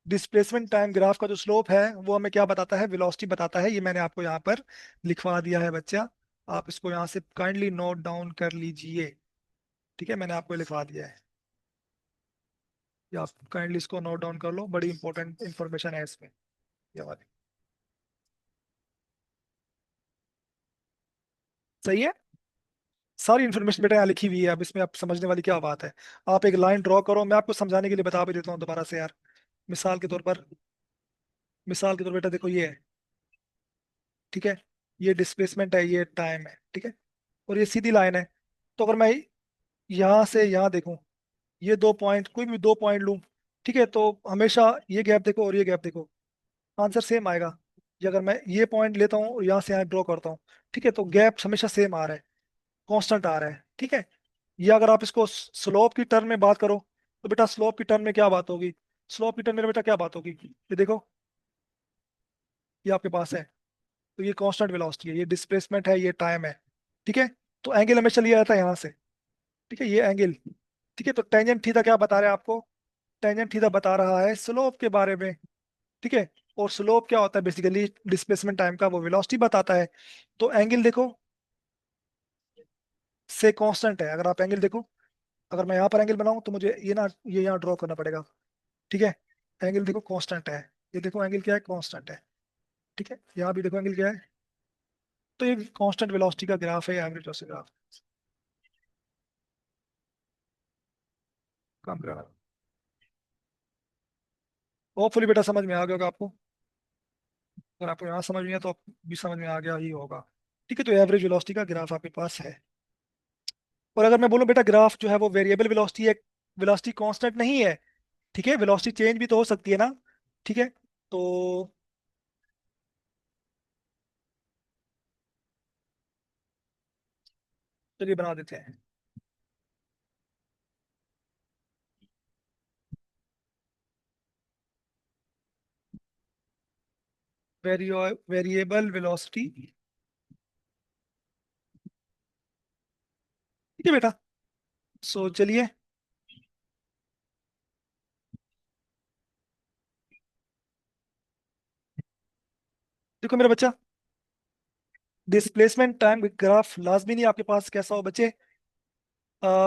Speaker 1: डिस्प्लेसमेंट टाइम ग्राफ का जो स्लोप है वो हमें क्या बताता है, वेलोसिटी बताता है। ये मैंने आपको यहाँ पर लिखवा दिया है बच्चा, आप इसको यहाँ से काइंडली नोट डाउन कर लीजिए। ठीक है, मैंने आपको ये लिखवा दिया है, ये आप काइंडली इसको नोट डाउन कर लो, बड़ी इंपॉर्टेंट इंफॉर्मेशन है इसमें, ये वाली। सही है। सारी इन्फॉर्मेशन बेटा यहाँ लिखी हुई है, अब इसमें आप समझने वाली क्या बात है। आप एक लाइन ड्रॉ करो, मैं आपको समझाने के लिए बता भी देता हूँ दोबारा से यार। मिसाल के तौर पर, मिसाल के तौर पर बेटा देखो ये है। ठीक है, ये डिस्प्लेसमेंट है, ये टाइम है। ठीक है, और ये सीधी लाइन है। तो अगर मैं यहाँ से यहाँ देखूं, ये दो पॉइंट, कोई भी दो पॉइंट लूं, ठीक है, तो हमेशा ये गैप देखो और ये गैप देखो, आंसर सेम आएगा। ये अगर मैं ये पॉइंट लेता हूँ और यहाँ से यहाँ ड्रॉ करता हूँ, ठीक है, तो गैप हमेशा सेम आ रहा है, कांस्टेंट आ रहा है। ठीक है। ये अगर आप इसको स्लोप की टर्म में बात करो, तो बेटा स्लोप की टर्म में क्या बात होगी, स्लोप की टर्म में बेटा क्या बात होगी, ये देखो, ये आपके पास है। तो ये कांस्टेंट वेलोसिटी है, ये डिस्प्लेसमेंट है, ये टाइम है। ठीक है। तो एंगल हमेशा लिया जाता है यहाँ से। ठीक है, ये एंगल। ठीक है, तो टेंजेंट थीटा क्या बता रहा है आपको, टेंजेंट थीटा बता रहा है स्लोप के बारे में। ठीक है। और स्लोप क्या होता है, बेसिकली डिस्प्लेसमेंट टाइम का वो वेलोसिटी बताता है। तो एंगल देखो से कांस्टेंट है। अगर आप एंगल देखो, अगर मैं यहाँ पर एंगल बनाऊं तो मुझे ये ना, ये यहाँ ड्रॉ करना पड़ेगा। ठीक है, एंगल देखो कांस्टेंट है, ये देखो एंगल क्या है, कांस्टेंट है। ठीक है, यहाँ भी देखो एंगल क्या है। तो ये कांस्टेंट वेलोसिटी का ग्राफ है, एवरेज वेलोसिटी ग्राफ। काम करा, होपफुली बेटा समझ में आ गया होगा आपको। अगर आपको यहाँ समझ में आया तो आप भी समझ में आ गया ही होगा। ठीक है, तो एवरेज वेलोसिटी का ग्राफ आपके पास है। और अगर मैं बोलूँ बेटा ग्राफ जो है वो वेरिएबल वेलोसिटी है, वेलोसिटी कांस्टेंट नहीं है। ठीक है, वेलोसिटी चेंज भी तो हो सकती है ना। ठीक है, तो चलिए बना देते हैं। Variable velocity. ठीक है बेटा, सो चलिए। देखो मेरा बच्चा, डिस्प्लेसमेंट टाइम ग्राफ लाजमी नहीं आपके पास कैसा हो बच्चे।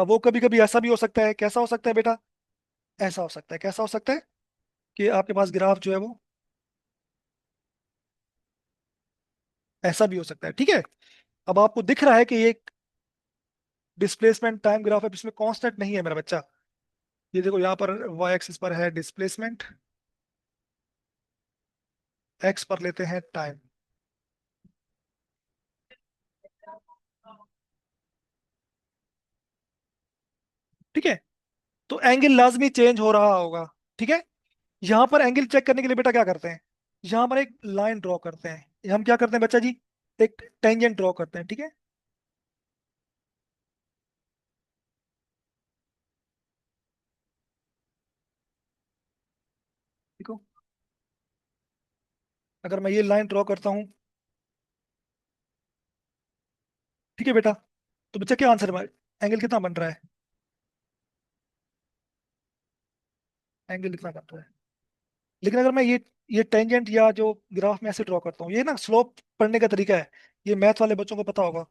Speaker 1: वो कभी कभी ऐसा भी हो सकता है, कैसा हो सकता है बेटा, ऐसा हो सकता है, कैसा हो सकता है कि आपके पास ग्राफ जो है वो ऐसा भी हो सकता है। ठीक है, अब आपको दिख रहा है कि ये डिस्प्लेसमेंट टाइम ग्राफ है, इसमें कांस्टेंट नहीं है मेरा बच्चा। ये देखो यहाँ पर वाई एक्सिस पर है डिस्प्लेसमेंट, एक्स पर लेते हैं टाइम। ठीक है, तो एंगल लाजमी चेंज हो रहा होगा। ठीक है, यहाँ पर एंगल चेक करने के लिए बेटा क्या करते हैं, यहाँ पर एक लाइन ड्रॉ करते हैं। हम क्या करते हैं बच्चा जी, एक टेंजेंट ड्रॉ करते हैं। ठीक है, देखो अगर मैं ये लाइन ड्रॉ करता हूँ, ठीक है बेटा, तो बच्चा क्या आंसर है, एंगल कितना बन रहा है, एंगल कितना बन रहा है। लेकिन अगर मैं ये टेंजेंट या जो ग्राफ में ऐसे ड्रॉ करता हूँ, ये ना स्लोप पढ़ने का तरीका है, ये मैथ वाले बच्चों को पता होगा।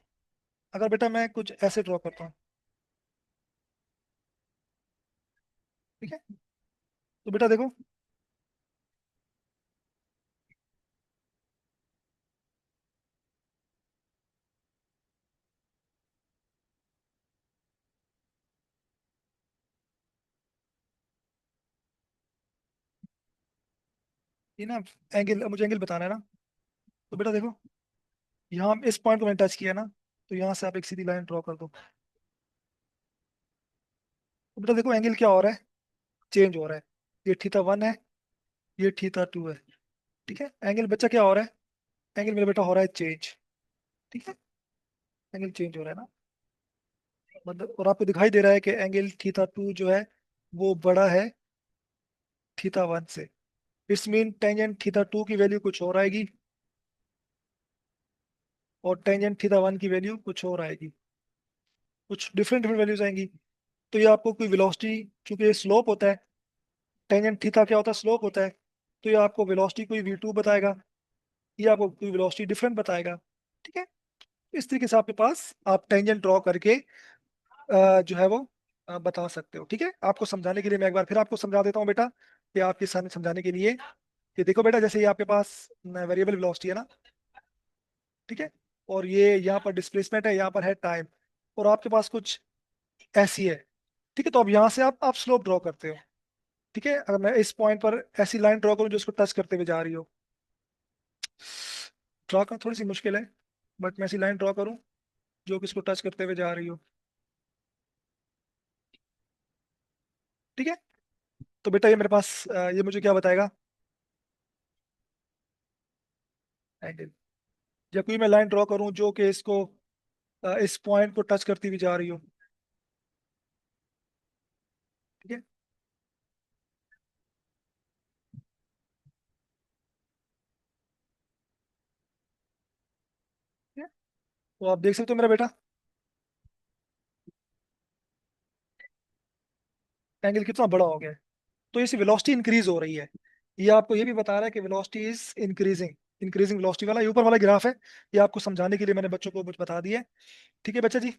Speaker 1: अगर बेटा मैं कुछ ऐसे ड्रॉ करता हूँ, ठीक है, तो बेटा देखो, ये ना एंगल, मुझे एंगल बताना है ना। तो बेटा देखो, यहाँ इस पॉइंट को मैंने टच किया ना, तो यहाँ से आप एक सीधी लाइन ड्रॉ कर दो। तो बेटा देखो एंगल क्या हो रहा है, चेंज हो रहा है। ये थीटा वन है, ये थीटा टू है। ठीक है, एंगल बच्चा क्या हो रहा है, एंगल मेरा बेटा हो रहा है चेंज। ठीक है, एंगल चेंज हो रहा है ना, मतलब और आपको दिखाई दे रहा है कि एंगल थीटा टू जो है वो बड़ा है थीटा वन से। It's mean tangent theta two की वैल्यू कुछ और आएगी, और टेंजेंट थीटा वन की वैल्यू कुछ और आएगी, कुछ डिफरेंट डिफरेंट वैल्यूज आएंगी। तो ये आपको कोई वेलोसिटी, क्योंकि ये स्लोप होता है, टेंजेंट थीटा क्या होता है, स्लोप होता है, तो ये आपको वेलोसिटी कोई वी टू बताएगा, ये आपको कोई वेलोसिटी डिफरेंट बताएगा। ठीक है, इस तरीके से आपके पास आप टेंजेंट ड्रॉ करके जो है वो बता सकते हो। ठीक है, आपको समझाने के लिए मैं एक बार फिर आपको समझा देता हूँ बेटा, कि आपके सामने समझाने के लिए, कि देखो बेटा जैसे ये आपके पास वेरिएबल वेलोसिटी है ना। ठीक है, और ये यहाँ पर डिस्प्लेसमेंट है, यहाँ पर है टाइम, और आपके पास कुछ ऐसी है। ठीक है, तो अब यहाँ से आप स्लोप ड्रॉ करते हो। ठीक है, अगर मैं इस पॉइंट पर ऐसी लाइन ड्रॉ करूँ जो इसको टच करते हुए जा रही हो, ड्रॉ करना थोड़ी सी मुश्किल है, बट मैं ऐसी लाइन ड्रॉ करूँ जो कि इसको टच करते हुए जा रही हो। ठीक है, तो बेटा ये मेरे पास ये मुझे क्या बताएगा, एंगल। या कोई मैं लाइन ड्रॉ करूँ जो कि इसको इस पॉइंट को टच करती हुई जा रही हो। ठीक है, ठीक है? तो आप देख सकते हो मेरा बेटा, एंगल कितना बड़ा हो गया है। तो इसी वेलोसिटी इंक्रीज हो रही है। ये आपको ये भी बता रहा है कि velocity is increasing, increasing velocity वाला ये ऊपर वाला ग्राफ है। ये आपको समझाने के लिए मैंने बच्चों को कुछ बता दिया है। ठीक है बच्चा जी,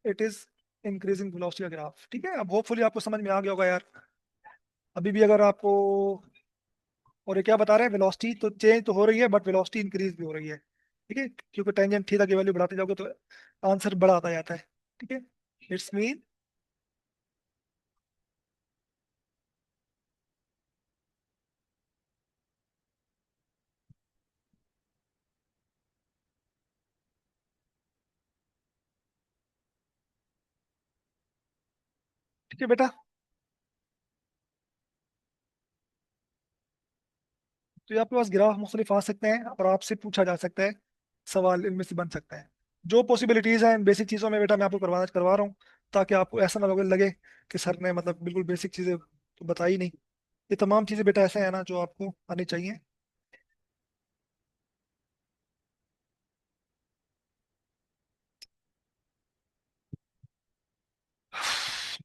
Speaker 1: इट इज इंक्रीजिंग वेलोसिटी का ग्राफ। ठीक है, अब होपफुली आपको समझ में आ गया होगा यार। अभी भी अगर आपको, और ये क्या बता रहे हैं, वेलोसिटी तो चेंज तो हो रही है बट वेलोसिटी इंक्रीज भी हो रही है। ठीक है, क्योंकि टेंजेंट थीटा की वैल्यू बढ़ाते जाओगे तो आंसर बड़ा आता जाता है। ठीक है, इट्स मीन, ठीक है बेटा। तो ये आपके पास ग्राफ मुख्तलिफ आ सकते हैं और आपसे पूछा जा सकता है, सवाल इनमें से बन सकता है। जो पॉसिबिलिटीज़ हैं इन बेसिक चीज़ों में बेटा मैं आपको करवा रहा हूँ, ताकि आपको ऐसा ना लगे कि सर ने मतलब बिल्कुल बेसिक चीज़ें तो बताई नहीं। ये तमाम चीज़ें बेटा ऐसे हैं ना जो आपको आनी चाहिए।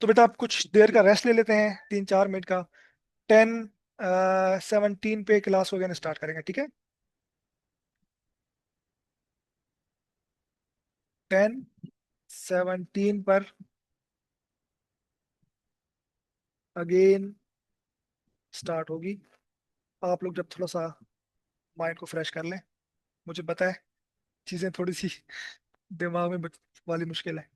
Speaker 1: तो बेटा आप कुछ देर का रेस्ट ले लेते हैं, 3-4 मिनट का। 10:17 पे क्लास वगैरह स्टार्ट करेंगे, ठीक है? 10:17 पर अगेन स्टार्ट होगी। आप लोग जब थोड़ा सा माइंड को फ्रेश कर लें, मुझे पता है चीज़ें थोड़ी सी दिमाग में वाली मुश्किल है।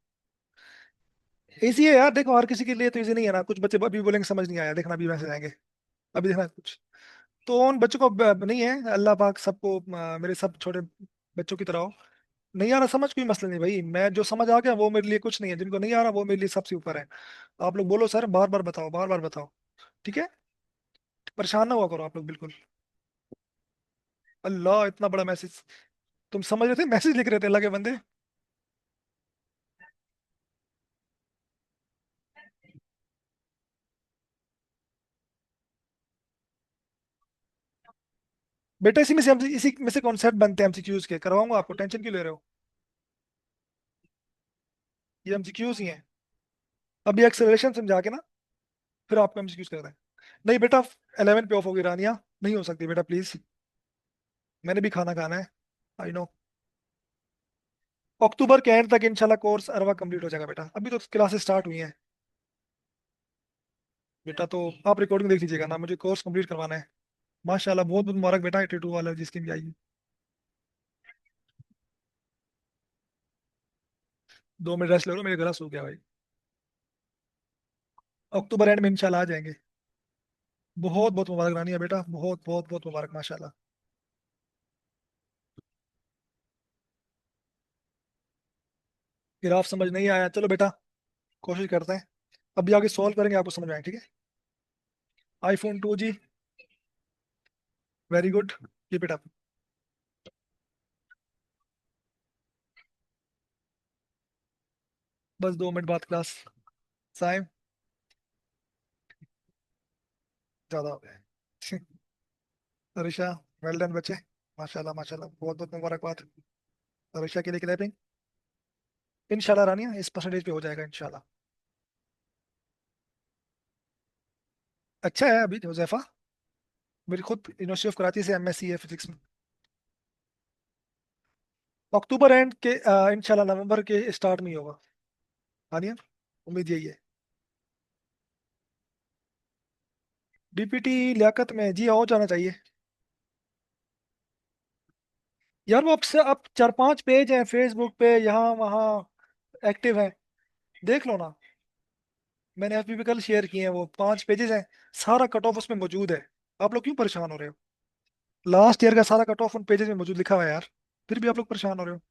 Speaker 1: इजी है यार, देखो हर किसी के लिए तो इजी नहीं है ना। कुछ बच्चे अभी बोलेंगे समझ नहीं आया, देखना अभी मैसेज आएंगे। अभी देखना कुछ, तो उन बच्चों को नहीं है, अल्लाह पाक सबको मेरे सब छोटे बच्चों की तरह हो। नहीं आ रहा समझ, कोई मसला नहीं भाई, मैं जो समझ आ गया वो मेरे लिए कुछ नहीं है, जिनको नहीं आ रहा वो मेरे लिए सबसे ऊपर है। आप लोग बोलो सर बार बार बताओ, बार बार बताओ, ठीक है? परेशान ना हुआ करो आप लोग बिल्कुल। अल्लाह इतना बड़ा मैसेज, तुम समझ रहे थे मैसेज लिख रहे थे अल्लाह के बंदे। बेटा इसी में से कॉन्सेप्ट बनते हैं एमसीक्यूज के, करवाऊंगा आपको, टेंशन क्यों ले रहे हो? ये एमसीक्यूज ही हैं। अभी एक्सेलरेशन समझा के ना फिर आपको एमसीक्यूज कर रहे हैं। नहीं बेटा, 11 पे ऑफ होगी रानिया, नहीं हो सकती बेटा प्लीज, मैंने भी खाना खाना है। I know. अक्टूबर के एंड तक इंशाल्लाह कोर्स अरवा कंप्लीट हो जाएगा बेटा, अभी तो क्लासेस स्टार्ट हुई हैं। बेटा तो आप रिकॉर्डिंग देख लीजिएगा ना, मुझे कोर्स कंप्लीट करवाना है। माशाल्लाह बहुत बहुत मुबारक बेटा, 82 वाला जिसकी भी आई। 2 मिनट रेस्ट ले लो, मेरे गला सूख गया भाई। अक्टूबर एंड में इंशाल्लाह आ जाएंगे। बहुत बहुत मुबारक रानिया बेटा, बहुत बहुत बहुत मुबारक माशाल्लाह। फिर आप समझ नहीं आया, चलो बेटा कोशिश करते हैं, अभी आगे सॉल्व करेंगे आपको समझ में आए, ठीक है? iPhone 2G, very good, keep it up. बस 2 मिनट बाद क्लास। साइम, ज्यादा हो गए। अरिशा, वेल डन बच्चे, माशाल्लाह माशाल्लाह, बहुत बहुत मुबारकबाद। अरिशा के लिए क्लैपिंग। इंशाल्लाह रानिया इस परसेंटेज पे हो जाएगा इंशाल्लाह। अच्छा है अभी जोसेफा, मेरी खुद यूनिवर्सिटी ऑफ कराची से एमएससी है फिजिक्स में। अक्टूबर एंड के इंशाल्लाह नवंबर के स्टार्ट में ही होगा रानिया, उम्मीद यही है। डीपीटी लियाकत में जी हो जाना चाहिए। यार वो अब 4-5 पेज हैं फेसबुक पे, यहाँ वहाँ एक्टिव है, देख लो ना। मैंने एफबी पे कल शेयर किए हैं, वो 5 पेजेस हैं, सारा कट ऑफ उसमें मौजूद है। आप लोग क्यों परेशान हो रहे हो? लास्ट ईयर का सारा कट ऑफ उन पेजेस में मौजूद लिखा हुआ है यार, फिर भी आप लोग परेशान हो रहे हो।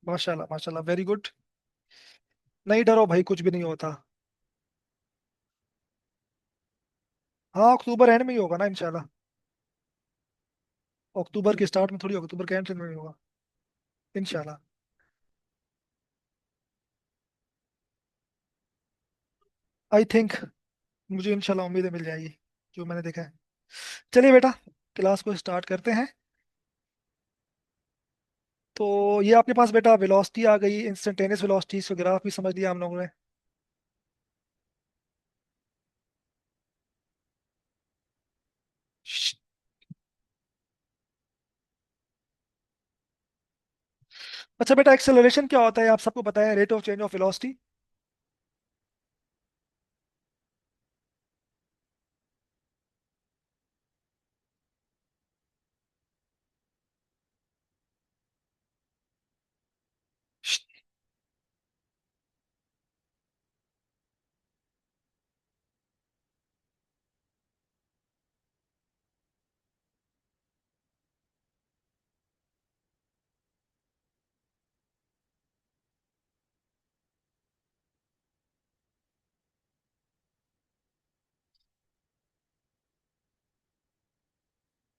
Speaker 1: माशाल्लाह माशाल्लाह, वेरी गुड। नहीं डरो भाई, कुछ भी नहीं होता। हाँ अक्टूबर एंड में ही होगा ना इंशाल्लाह। अक्टूबर के स्टार्ट में थोड़ी होगा, अक्टूबर के एंड में ही होगा इंशाल्लाह। आई थिंक, मुझे इंशाल्लाह उम्मीद है मिल जाएगी, जो मैंने देखा है। चलिए बेटा क्लास को स्टार्ट करते हैं। तो ये आपके पास बेटा वेलोसिटी आ गई, इंस्टेंटेनियस वेलोसिटी, इसका ग्राफ भी समझ लिया हम लोगों ने। अच्छा बेटा, एक्सेलरेशन क्या होता है आप सबको पता है, rate of change of velocity.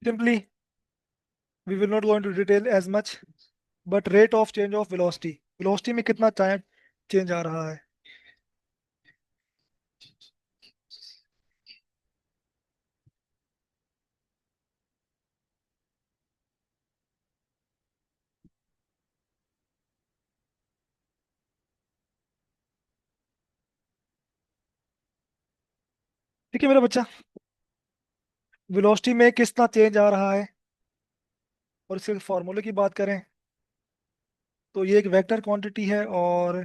Speaker 1: Simply we will not go into detail as much, but rate of change of velocity, velocity में कितना टाइम चेंज आ रहा है। ठीक है मेरा बच्चा, वेलोसिटी में कितना चेंज आ रहा है, और इसके फॉर्मूले की बात करें तो ये एक वेक्टर क्वांटिटी है, और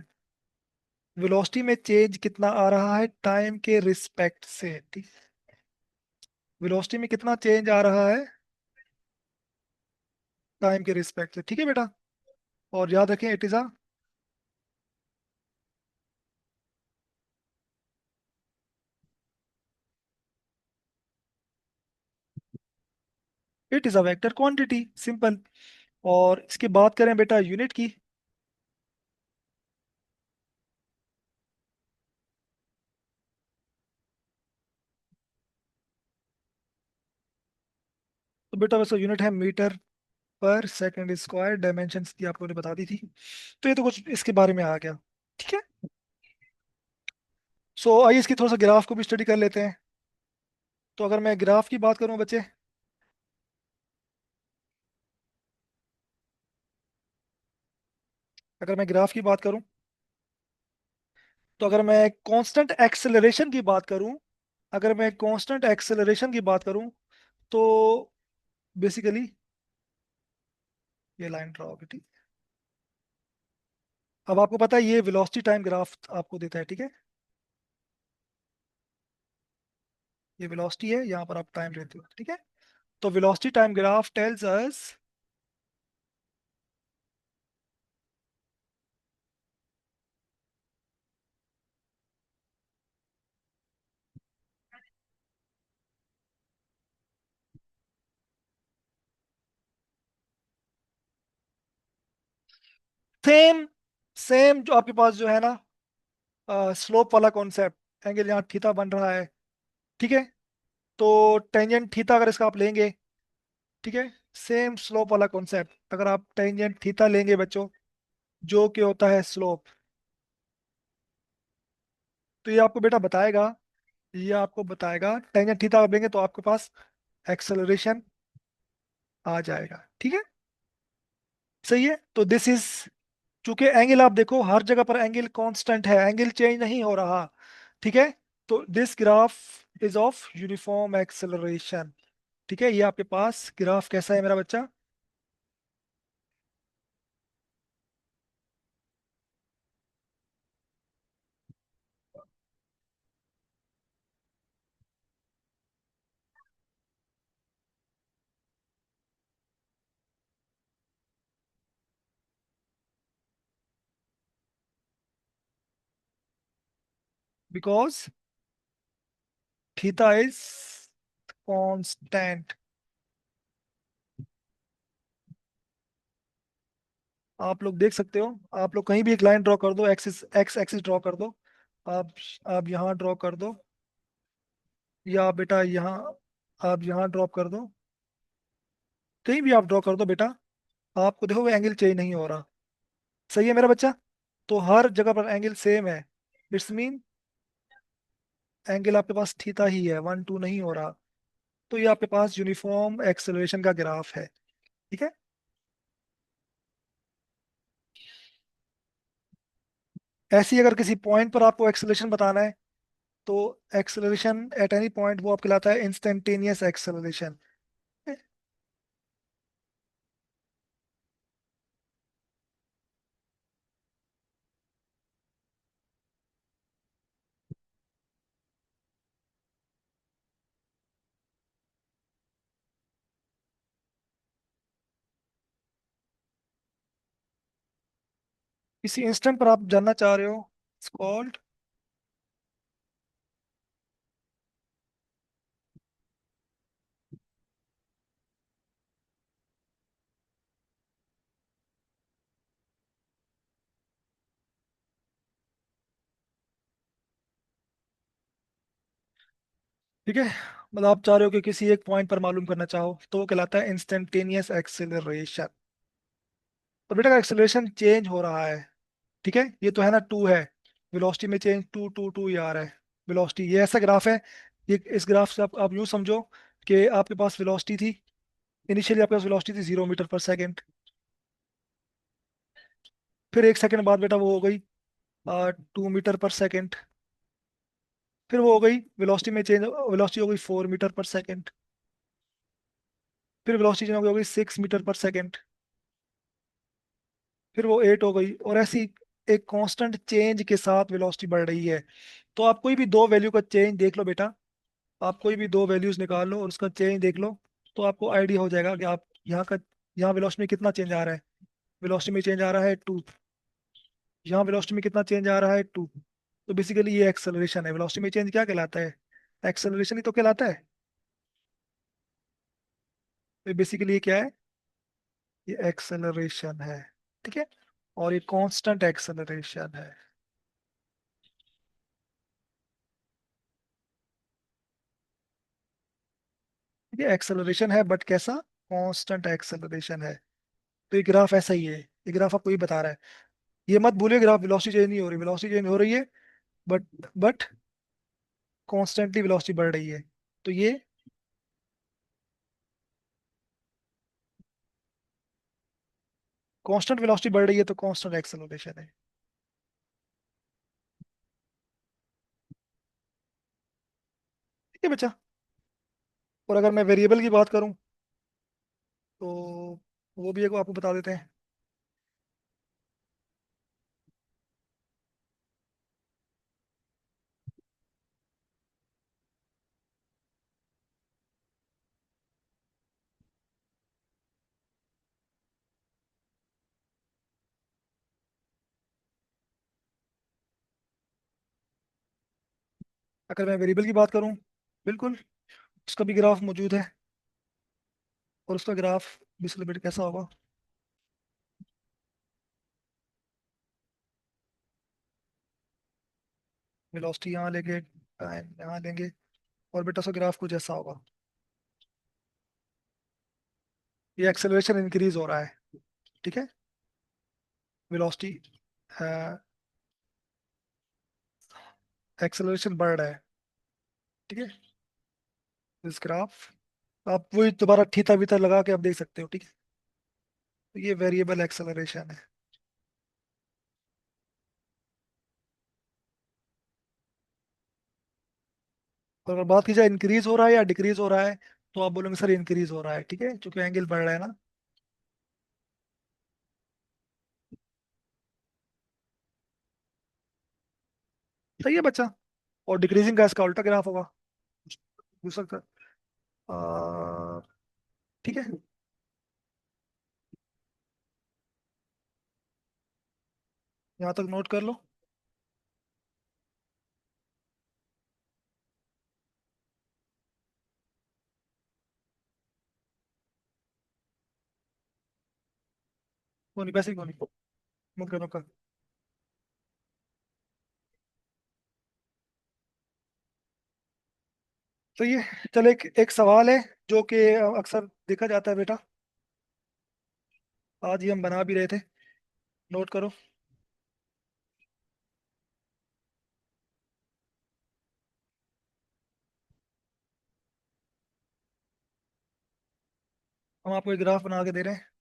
Speaker 1: वेलोसिटी में चेंज कितना आ रहा है टाइम के रिस्पेक्ट से। ठीक, वेलोसिटी में कितना चेंज आ रहा है टाइम के रिस्पेक्ट से। ठीक है बेटा, और याद रखें it is a vector quantity, simple. और इसकी बात करें बेटा यूनिट की, तो बेटा वैसे यूनिट है मीटर पर सेकंड स्क्वायर, डायमेंशन की आपको ने बता दी थी, तो ये तो कुछ इसके बारे में आ गया। ठीक है, सो आइए इसकी थोड़ा सा ग्राफ को भी स्टडी कर लेते हैं। तो अगर मैं ग्राफ की बात करूं बच्चे, अगर मैं ग्राफ की बात करूं, तो अगर मैं कांस्टेंट एक्सेलरेशन की बात करूं, अगर मैं कांस्टेंट एक्सेलरेशन की बात करूं, तो बेसिकली ये लाइन ड्रा होगी। ठीक, अब आपको पता है ये वेलोसिटी टाइम ग्राफ आपको देता है। ठीक है, ये वेलोसिटी है, यहाँ पर आप टाइम लेते हो। ठीक है, तो velocity time graph tells us, same same जो आपके पास जो है ना स्लोप वाला कॉन्सेप्ट, एंगल यहाँ थीटा बन रहा है। ठीक है, तो टेंजेंट थीटा अगर इसका आप लेंगे, ठीक है, सेम स्लोप वाला कॉन्सेप्ट, अगर आप टेंजेंट थीटा लेंगे बच्चों, जो कि होता है स्लोप, तो ये आपको बेटा बताएगा, ये आपको बताएगा टेंजेंट थीटा आप लेंगे तो आपके पास एक्सेलरेशन आ जाएगा। ठीक है, सही है। तो दिस इज, चूंकि एंगल आप देखो हर जगह पर एंगल कांस्टेंट है, एंगल चेंज नहीं हो रहा। ठीक है, तो this graph is of uniform acceleration. ठीक है, ये आपके पास ग्राफ कैसा है मेरा बच्चा, बिकॉज थीटा इज कांस्टेंट। आप लोग देख सकते हो, आप लोग कहीं भी एक लाइन ड्रॉ कर दो, एक्सिस एक्स एक्सिस ड्रॉ कर दो, आप आप यहाँ ड्रॉ कर दो, या बेटा यहाँ आप यहाँ ड्रॉप कर दो, कहीं भी आप ड्रॉ कर दो बेटा, आपको देखो एंगल चेंज नहीं हो रहा। सही है मेरा बच्चा, तो हर जगह पर एंगल सेम है, इट्स मीन एंगल आपके पास थीटा ही है, 1 2 नहीं हो रहा। तो ये आपके पास यूनिफॉर्म एक्सेलरेशन का ग्राफ है। ठीक है, ऐसी अगर किसी पॉइंट पर आपको एक्सेलरेशन बताना है, तो एक्सेलरेशन एट एनी पॉइंट वो आपको लाता है इंस्टेंटेनियस एक्सेलरेशन। किसी इंस्टेंट पर आप जानना चाह रहे हो, इट्स कॉल्ड, ठीक है, मतलब आप चाह रहे हो कि किसी एक पॉइंट पर मालूम करना चाहो, तो वो कहलाता है इंस्टेंटेनियस एक्सेलरेशन। तो बेटा एक्सेलरेशन चेंज हो रहा है, ठीक है, ये तो है ना, टू है, वेलोसिटी में चेंज टू टू टू ये आ रहा है। वेलोसिटी ये ऐसा ग्राफ है, ये इस ग्राफ से आप यूं समझो कि आपके पास वेलोसिटी थी, इनिशियली आपके पास वेलोसिटी थी 0 मीटर पर सेकेंड। फिर 1 सेकंड बाद बेटा वो हो गई 2 मीटर पर सेकेंड। फिर वो हो गई वेलोसिटी में चेंज, वेलोसिटी हो गई 4 मीटर पर सेकेंड। फिर वेलोसिटी चेंज हो गई 6 मीटर पर सेकेंड। फिर वो 8 हो गई, और ऐसी एक कांस्टेंट चेंज के साथ वेलोसिटी बढ़ रही है। तो आप कोई भी दो वैल्यू का चेंज देख लो बेटा, आप कोई भी दो वैल्यूज निकाल लो और उसका चेंज देख लो, तो आपको आइडिया हो जाएगा कि आप यहाँ वेलोसिटी में कितना चेंज आ रहा है। वेलोसिटी में चेंज आ रहा है 2, यहाँ वेलोसिटी में कितना चेंज आ रहा है 2। तो बेसिकली ये एक्सेलरेशन है। वेलोसिटी में चेंज क्या कहलाता है? एक्सेलरेशन ही तो कहलाता है। तो बेसिकली ये क्या है? ये एक्सेलरेशन है, ठीक है, और ये कांस्टेंट एक्सेलरेशन है। ये एक्सेलरेशन है बट कैसा? कांस्टेंट एक्सेलरेशन है। तो ये ग्राफ ऐसा ही है, ये ग्राफ आपको ये बता रहा है। ये मत भूलिए ग्राफ वेलोसिटी चेंज नहीं हो रही, वेलोसिटी चेंज हो रही है, बट बट कॉन्स्टेंटली वेलोसिटी बढ़ रही है। तो ये कांस्टेंट वेलोसिटी बढ़ रही है, तो कांस्टेंट एक्सेलरेशन है। ठीक है बच्चा। और अगर मैं वेरिएबल की बात करूं, तो वो भी एक आपको बता देते हैं। अगर मैं वेरिएबल की बात करूं, बिल्कुल, उसका भी ग्राफ मौजूद है, और उसका ग्राफ डिस्प्ले कैसा होगा? वेलोसिटी यहाँ लेंगे, टाइम यहाँ लेंगे, और बेटा उसका ग्राफ कुछ ऐसा होगा। ये एक्सेलरेशन इंक्रीज हो रहा है, ठीक है, वेलोसिटी एक्सेलरेशन बढ़ रहा है, ठीक है। इस ग्राफ आप वही दोबारा थीटा वीटा लगा के आप देख सकते हो, ठीक है। तो ये वेरिएबल एक्सेलरेशन है। तो अगर बात की जाए इंक्रीज हो रहा है या डिक्रीज हो रहा है, तो आप बोलोगे सर इंक्रीज हो रहा है, ठीक है, क्योंकि एंगल बढ़ रहा है ना। सही है बच्चा। और डिक्रीजिंग का इसका उल्टा ग्राफ होगा, दूसरा ठीक है। यहाँ तक नोट कर लो। कौन नहीं, पैसे कौन नहीं, मुझे करो कर। तो ये, चल एक एक सवाल है जो कि अक्सर देखा जाता है बेटा, आज ही हम बना भी रहे थे, नोट करो। हम आपको एक ग्राफ बना के दे रहे हैं।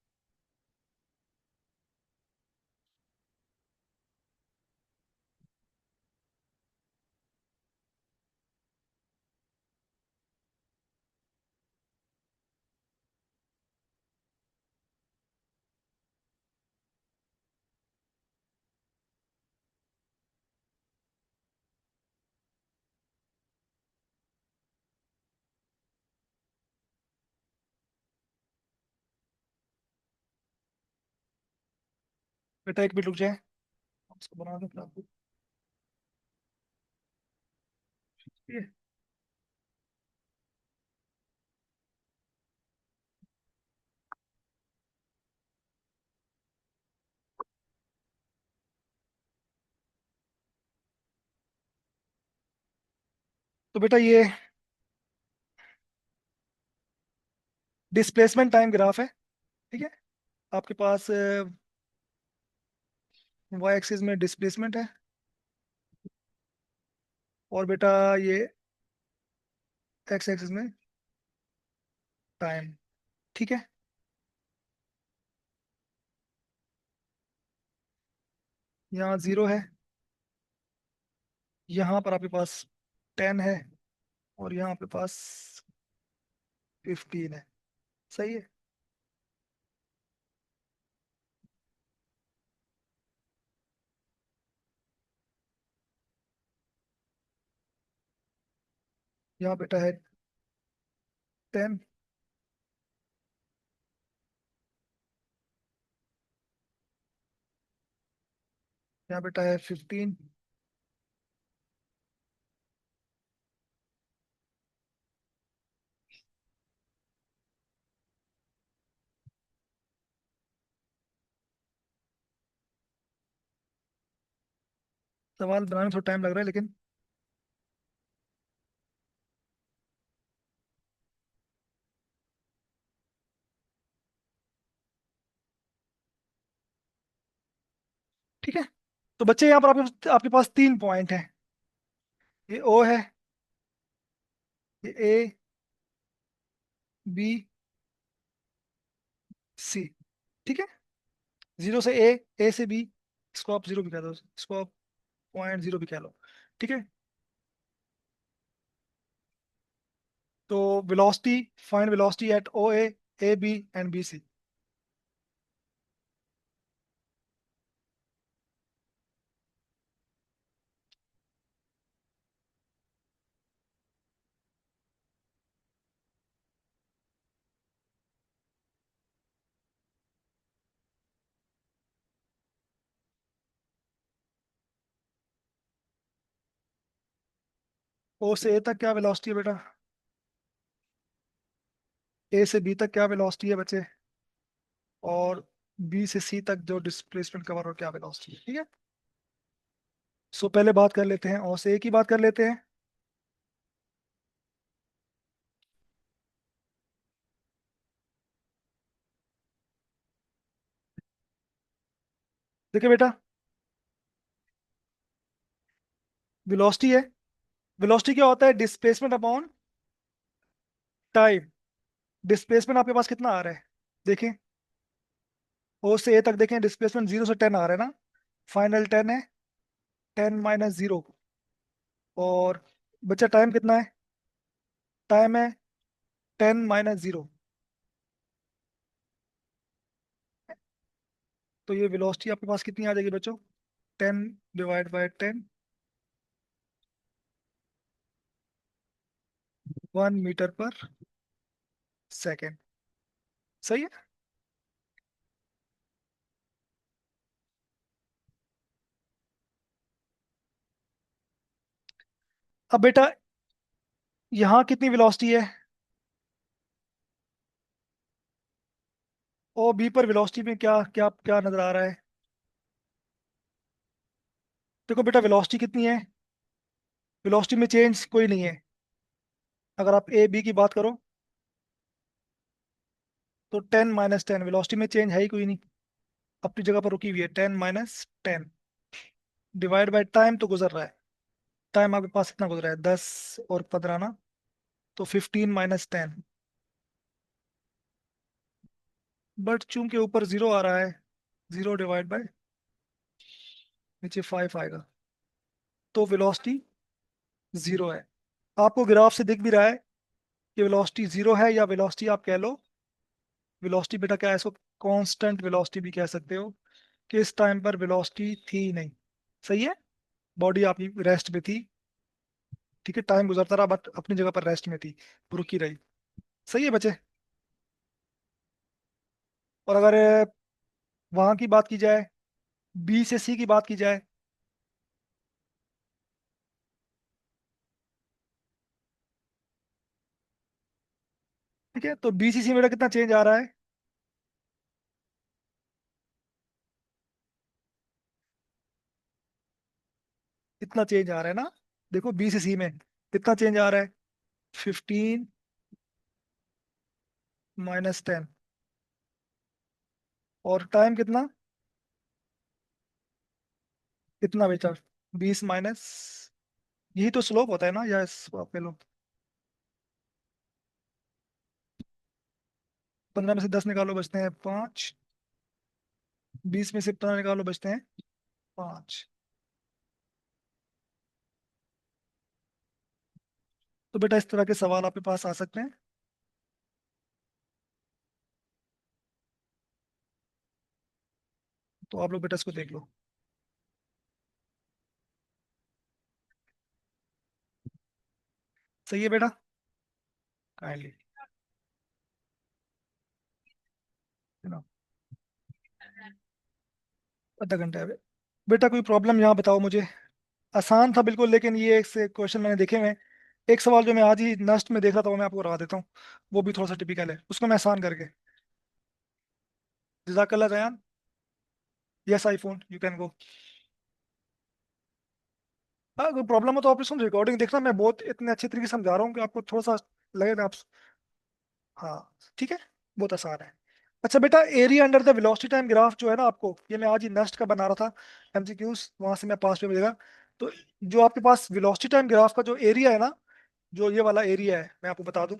Speaker 1: बेटा एक मिनट रुक जाए, हम इसको बना दें आपको। ठीक है। तो बेटा ये डिस्प्लेसमेंट टाइम ग्राफ है। ठीक है, आपके पास वाई एक्सिस में डिस्प्लेसमेंट है, और बेटा ये एक्स एक्सिस में टाइम। ठीक है, यहाँ 0 है, यहाँ पर आपके पास 10 है, और यहाँ आपके पास 15 है। सही है। यहाँ बेटा है 10, यहाँ बेटा है 15। सवाल बनाने में थोड़ा टाइम लग रहा है लेकिन। ठीक है, तो बच्चे यहाँ पर आपके आपके पास 3 पॉइंट है। ये ओ है, ये ए, बी, सी। ठीक है, 0 से ए से बी, इसको आप 0 भी कह दो, इसको आप .0 भी कह लो। ठीक है, तो velocity, find velocity at A B and B C. O से ए तक क्या वेलोसिटी है बेटा? ए से बी तक क्या वेलोसिटी है बच्चे? और बी से सी तक जो डिस्प्लेसमेंट कवर हो क्या वेलोसिटी है? ठीक है, सो पहले बात कर लेते हैं, ओ से ए की बात कर लेते हैं। देखिए बेटा, वेलोसिटी है, वेलोसिटी क्या होता है? Displacement upon time. डिस्प्लेसमेंट आपके पास कितना आ रहा है? देखें, ओ से ए तक देखें, डिस्प्लेसमेंट 0 से 10 आ रहा है ना। फाइनल 10 है, 10 - 0। और बच्चा टाइम कितना है? टाइम है 10 - 0। तो ये वेलोसिटी आपके पास कितनी आ जाएगी बच्चों? 10/10, 1 मीटर पर सेकेंड। सही है। अब बेटा यहाँ कितनी वेलोसिटी है? ओ बी पर वेलोसिटी में क्या क्या क्या नजर आ रहा है? देखो बेटा, वेलोसिटी कितनी है? वेलोसिटी में चेंज कोई नहीं है। अगर आप ए बी की बात करो तो 10 - 10, वेलोसिटी में चेंज है ही कोई नहीं, अपनी जगह पर रुकी हुई है। 10 - 10 डिवाइड बाई टाइम तो गुजर रहा है। टाइम आपके पास कितना गुजरा है? 10 और 15 ना, तो 15 - 10। बट चूंकि ऊपर 0 आ रहा है, 0 डिवाइड बाई नीचे 5 आएगा, तो वेलोसिटी 0 है। आपको ग्राफ से दिख भी रहा है कि वेलोसिटी 0 है, या वेलोसिटी आप कह लो, वेलोसिटी बेटा क्या है, इसको कांस्टेंट वेलोसिटी भी कह सकते हो, कि इस टाइम पर वेलोसिटी थी नहीं। सही है, बॉडी आपकी रेस्ट में थी। ठीक है, टाइम गुजरता रहा बट अपनी जगह पर रेस्ट में थी, रुकी रही। सही है बच्चे। और अगर वहां की बात की जाए, बी से सी की बात की जाए, ठीक है, तो बी सी सी में कितना चेंज आ रहा है? इतना चेंज आ रहा है ना। देखो बी से सी में कितना चेंज आ रहा है? 15 -10। और टाइम कितना? कितना बेटा? 20 यही तो स्लोप होता है ना, या आप ले लो। 15 में से 10 निकालो, बचते हैं 5। 20 में से 15 निकालो, बचते हैं 5। तो बेटा इस तरह के सवाल आपके पास आ सकते हैं। तो आप लोग बेटा इसको देख लो। सही है बेटा? काइंडली। आधा घंटा है बेटा, कोई प्रॉब्लम यहाँ बताओ मुझे। आसान था बिल्कुल, लेकिन ये एक से क्वेश्चन मैंने देखे हुए हैं। एक सवाल जो मैं आज ही नस्ट में देख रहा था, वो मैं आपको करवा देता हूँ। वो भी थोड़ा सा टिपिकल है, उसको मैं आसान करके। जजाकल्ला Rayan. Yes iPhone, you can go. हाँ, कोई प्रॉब्लम हो तो आप सुन रिकॉर्डिंग देखना, मैं बहुत इतने अच्छे तरीके से समझा रहा हूँ कि आपको थोड़ा सा लगेगा आप। हाँ ठीक है, बहुत आसान है। अच्छा बेटा, area under the velocity time graph जो है ना, आपको ये मैं आज ही नेक्स्ट का बना रहा था एमसीक्यूज, वहां से मैं पास पे मिलेगा। तो जो आपके पास वेलोसिटी टाइम ग्राफ का जो एरिया है ना, जो ये वाला एरिया है, मैं आपको बता दूं।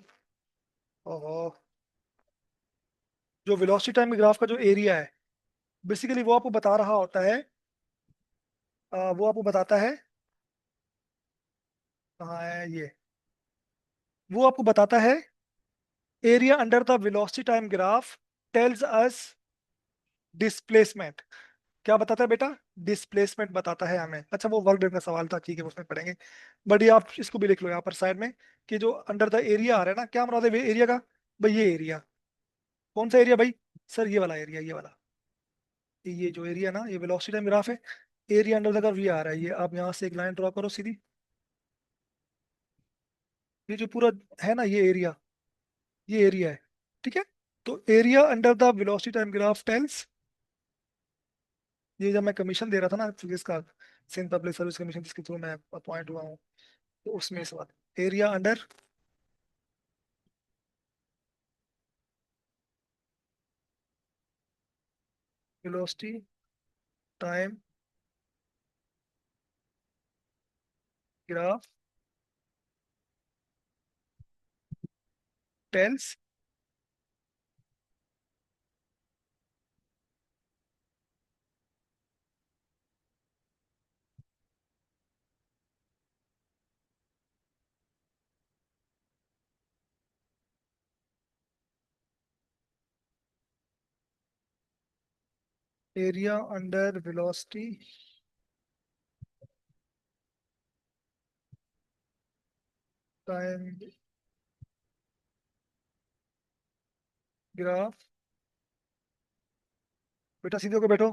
Speaker 1: ओहो। जो वेलोसिटी टाइम ग्राफ का जो एरिया है, बेसिकली वो आपको बता रहा होता है, वो आपको बताता है। कहाँ है ये? वो आपको बताता है, area under the velocity time graph tells us displacement. क्या बताता है बेटा? डिस्प्लेसमेंट बताता है हमें। अच्छा, वो वर्क डन का सवाल था, ठीक है, उसमें पढ़ेंगे। बट ये आप इसको भी लिख लो यहाँ पर साइड में, कि जो अंडर द एरिया आ रहा है ना, क्या मतलब है एरिया का? भाई ये एरिया। कौन सा एरिया भाई? सर ये वाला एरिया, ये वाला। ये जो एरिया ना, ये वेलोसिटी टाइम ग्राफ है। एरिया अंडर द कर्व ये आ रहा है, ये आप यहाँ से एक लाइन ड्रॉ करो सीधी। ये जो पूरा है ना, ये एरिया है। ठीक है। तो area under the velocity time graph tells, ये जब मैं कमीशन दे रहा था ना फिजिक्स का, सिंध पब्लिक सर्विस कमीशन जिसके थ्रू मैं अपॉइंट हुआ हूँ, तो उसमें इस बात, area under velocity time graph tells area under velocity time graph. बेटा सीधे होकर बैठो।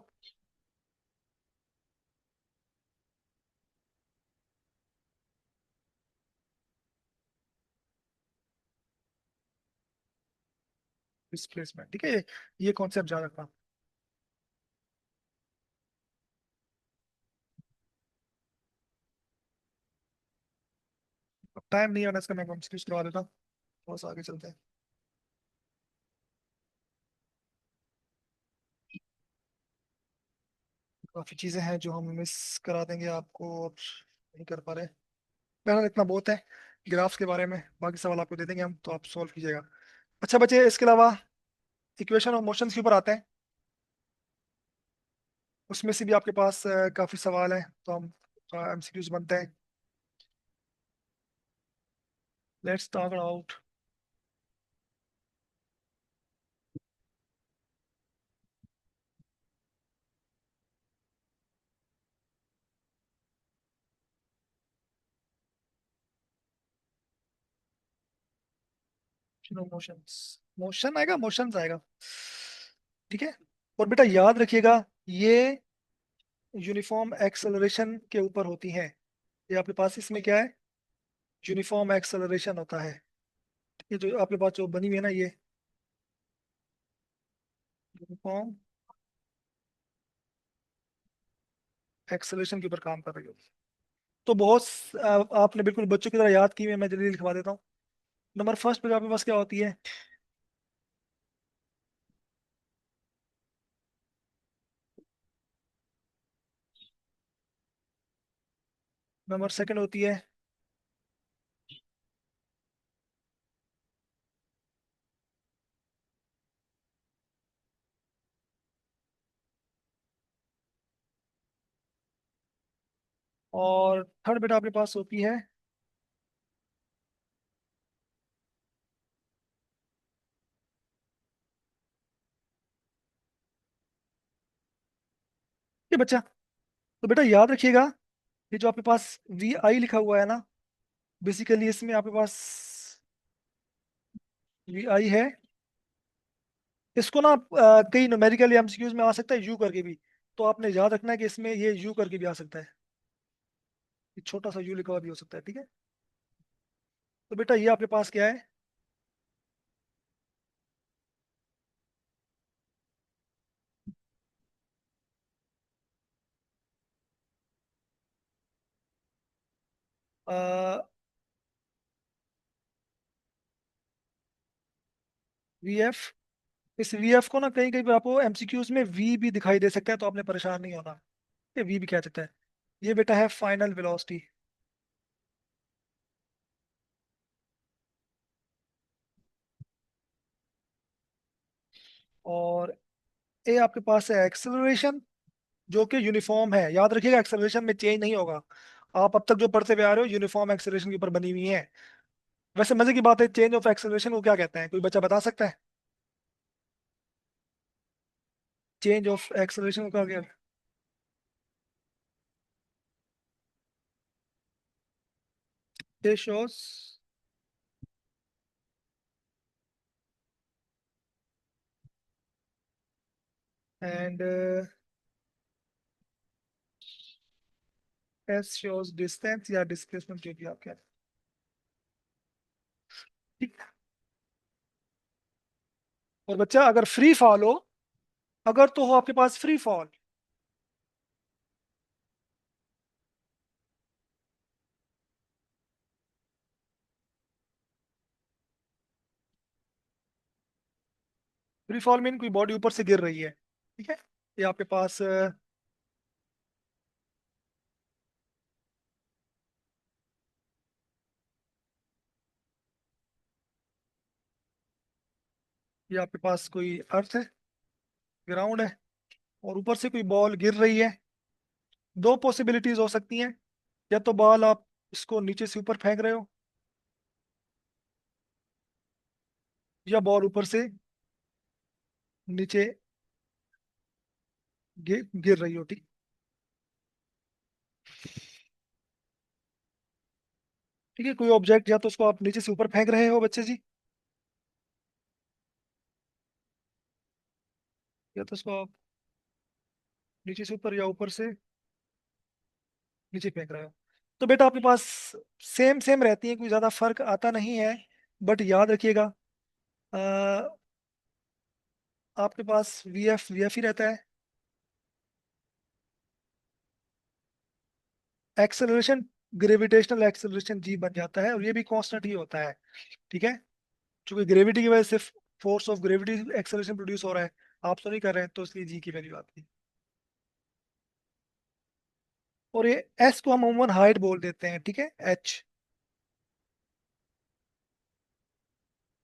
Speaker 1: डिस्प्लेसमेंट, ठीक है, ये कॉन्सेप्ट याद रखना। अब टाइम नहीं आना इसका, मैं कॉन्सेप्ट करवा देता हूँ। थोड़ा सा आगे चलते हैं। काफी चीजें हैं जो हम मिस करा देंगे आपको, और नहीं कर पा रहे। पहला इतना बहुत है ग्राफ्स के बारे में, बाकी सवाल आपको दे देंगे हम, तो आप सॉल्व कीजिएगा। अच्छा बच्चे, इसके अलावा इक्वेशन और मोशंस के ऊपर आते हैं। उसमें से भी आपके पास काफी सवाल हैं, तो हम एमसीक्यूज बनते हैं। Let's talk about motions. Motion आएगा, मोशंस आएगा। ठीक है। और बेटा याद रखिएगा, ये यूनिफॉर्म एक्सेलरेशन के ऊपर होती हैं। ये आपके पास इसमें क्या है? यूनिफॉर्म एक्सेलरेशन होता है। ये जो आपके पास जो बनी हुई है ना, ये यूनिफॉर्म एक्सेलरेशन के ऊपर काम कर रही हो। तो बहुत आपने बिल्कुल बच्चों की तरह याद की हुई है, मैं जल्दी लिखवा देता हूँ। नंबर फर्स्ट पे आपके पास क्या होती है? नंबर सेकंड होती है, और थर्ड बेटा आपके पास होती है, ये बच्चा। तो बेटा याद रखिएगा, ये जो आपके पास वी आई लिखा हुआ है ना, बेसिकली इसमें आपके पास वी आई है। इसको ना कई न्यूमेरिकल या एमसीक्यूज में आ सकता है यू करके भी। तो आपने याद रखना है कि इसमें ये यू करके भी आ सकता है, ये छोटा सा यू लिखा हुआ भी हो सकता है, ठीक है। तो बेटा ये आपके पास क्या है, वी एफ। इस वी एफ को ना कहीं कहीं पे आपको एमसीक्यूज में वी भी दिखाई दे सकता है, तो आपने परेशान नहीं होना, ये वी भी कह सकता है। ये बेटा है फाइनल वेलोसिटी। और ए आपके पास है एक्सेलरेशन, जो कि यूनिफॉर्म है। याद रखिएगा एक्सेलरेशन में चेंज नहीं होगा, आप अब तक जो पढ़ते हुए आ रहे हो यूनिफॉर्म एक्सेलरेशन के ऊपर बनी हुई है। वैसे मजे की बात है, चेंज ऑफ एक्सेलरेशन को क्या कहते हैं, कोई बच्चा बता सकता है? चेंज ऑफ एक्सेलरेशन को क्या कहते हैं? Shows and S shows distance या डिस्प्लेसमेंट, जो भी आप कहते हैं, ठीक। और बच्चा अगर फ्री फॉल हो, अगर तो हो आपके पास free fall, free fall mean कोई बॉडी ऊपर से गिर रही है, ठीक है। ये आपके पास ये आपके पास कोई अर्थ है, ग्राउंड है, और ऊपर से कोई बॉल गिर रही है। दो पॉसिबिलिटीज हो सकती हैं, या तो बॉल आप इसको नीचे से ऊपर फेंक रहे हो, या बॉल ऊपर से नीचे गिर रही हो, ठीक। ठीक है, कोई ऑब्जेक्ट या तो उसको आप नीचे से ऊपर फेंक रहे हो बच्चे जी, या तो उसको आप नीचे से ऊपर या ऊपर से नीचे फेंक रहे हो। तो बेटा आपके पास सेम सेम रहती है, कोई ज्यादा फर्क आता नहीं है। बट याद रखिएगा, अ, आपके पास वी एफ ही रहता है। एक्सेलरेशन ग्रेविटेशनल एक्सेलरेशन जी बन जाता है, और ये भी कांस्टेंट ही होता है, ठीक है। क्योंकि ग्रेविटी की वजह से force of gravity acceleration produce हो रहा है, आप तो नहीं कर रहे हैं, तो इसलिए जी की वैल्यू आती है। और ये एस को हम अमूमन हाइट बोल देते हैं, ठीक है, एच।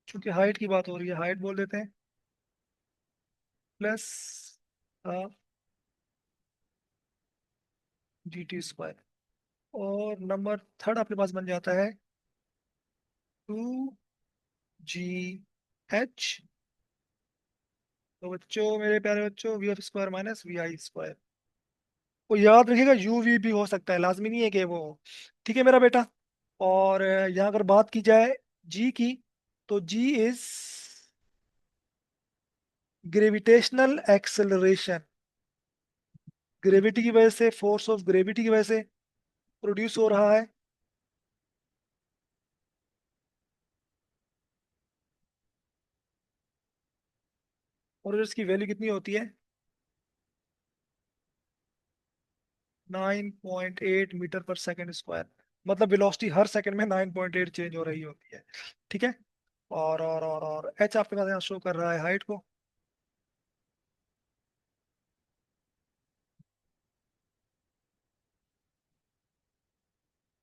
Speaker 1: चूंकि हाइट की बात हो रही है, हाइट बोल देते हैं, प्लस जी टी स्क्वायर। और नंबर थर्ड आपके पास बन जाता है 2 जी एच। तो बच्चों, मेरे प्यारे बच्चों, V F square minus V I square. वो याद रखिएगा, यू वी भी हो सकता है, लाजमी नहीं है कि वो हो। ठीक है मेरा बेटा। और यहाँ अगर बात की जाए जी की, तो जी इज ग्रेविटेशनल एक्सेलरेशन। ग्रेविटी की वजह से, फोर्स ऑफ ग्रेविटी की वजह से प्रोड्यूस हो रहा है। और इसकी वैल्यू कितनी होती है? 9.8 मीटर पर सेकंड स्क्वायर। मतलब वेलोसिटी हर सेकंड में 9.8 चेंज हो रही होती है, ठीक है। और एच आपके पास यहाँ शो कर रहा है हाइट को।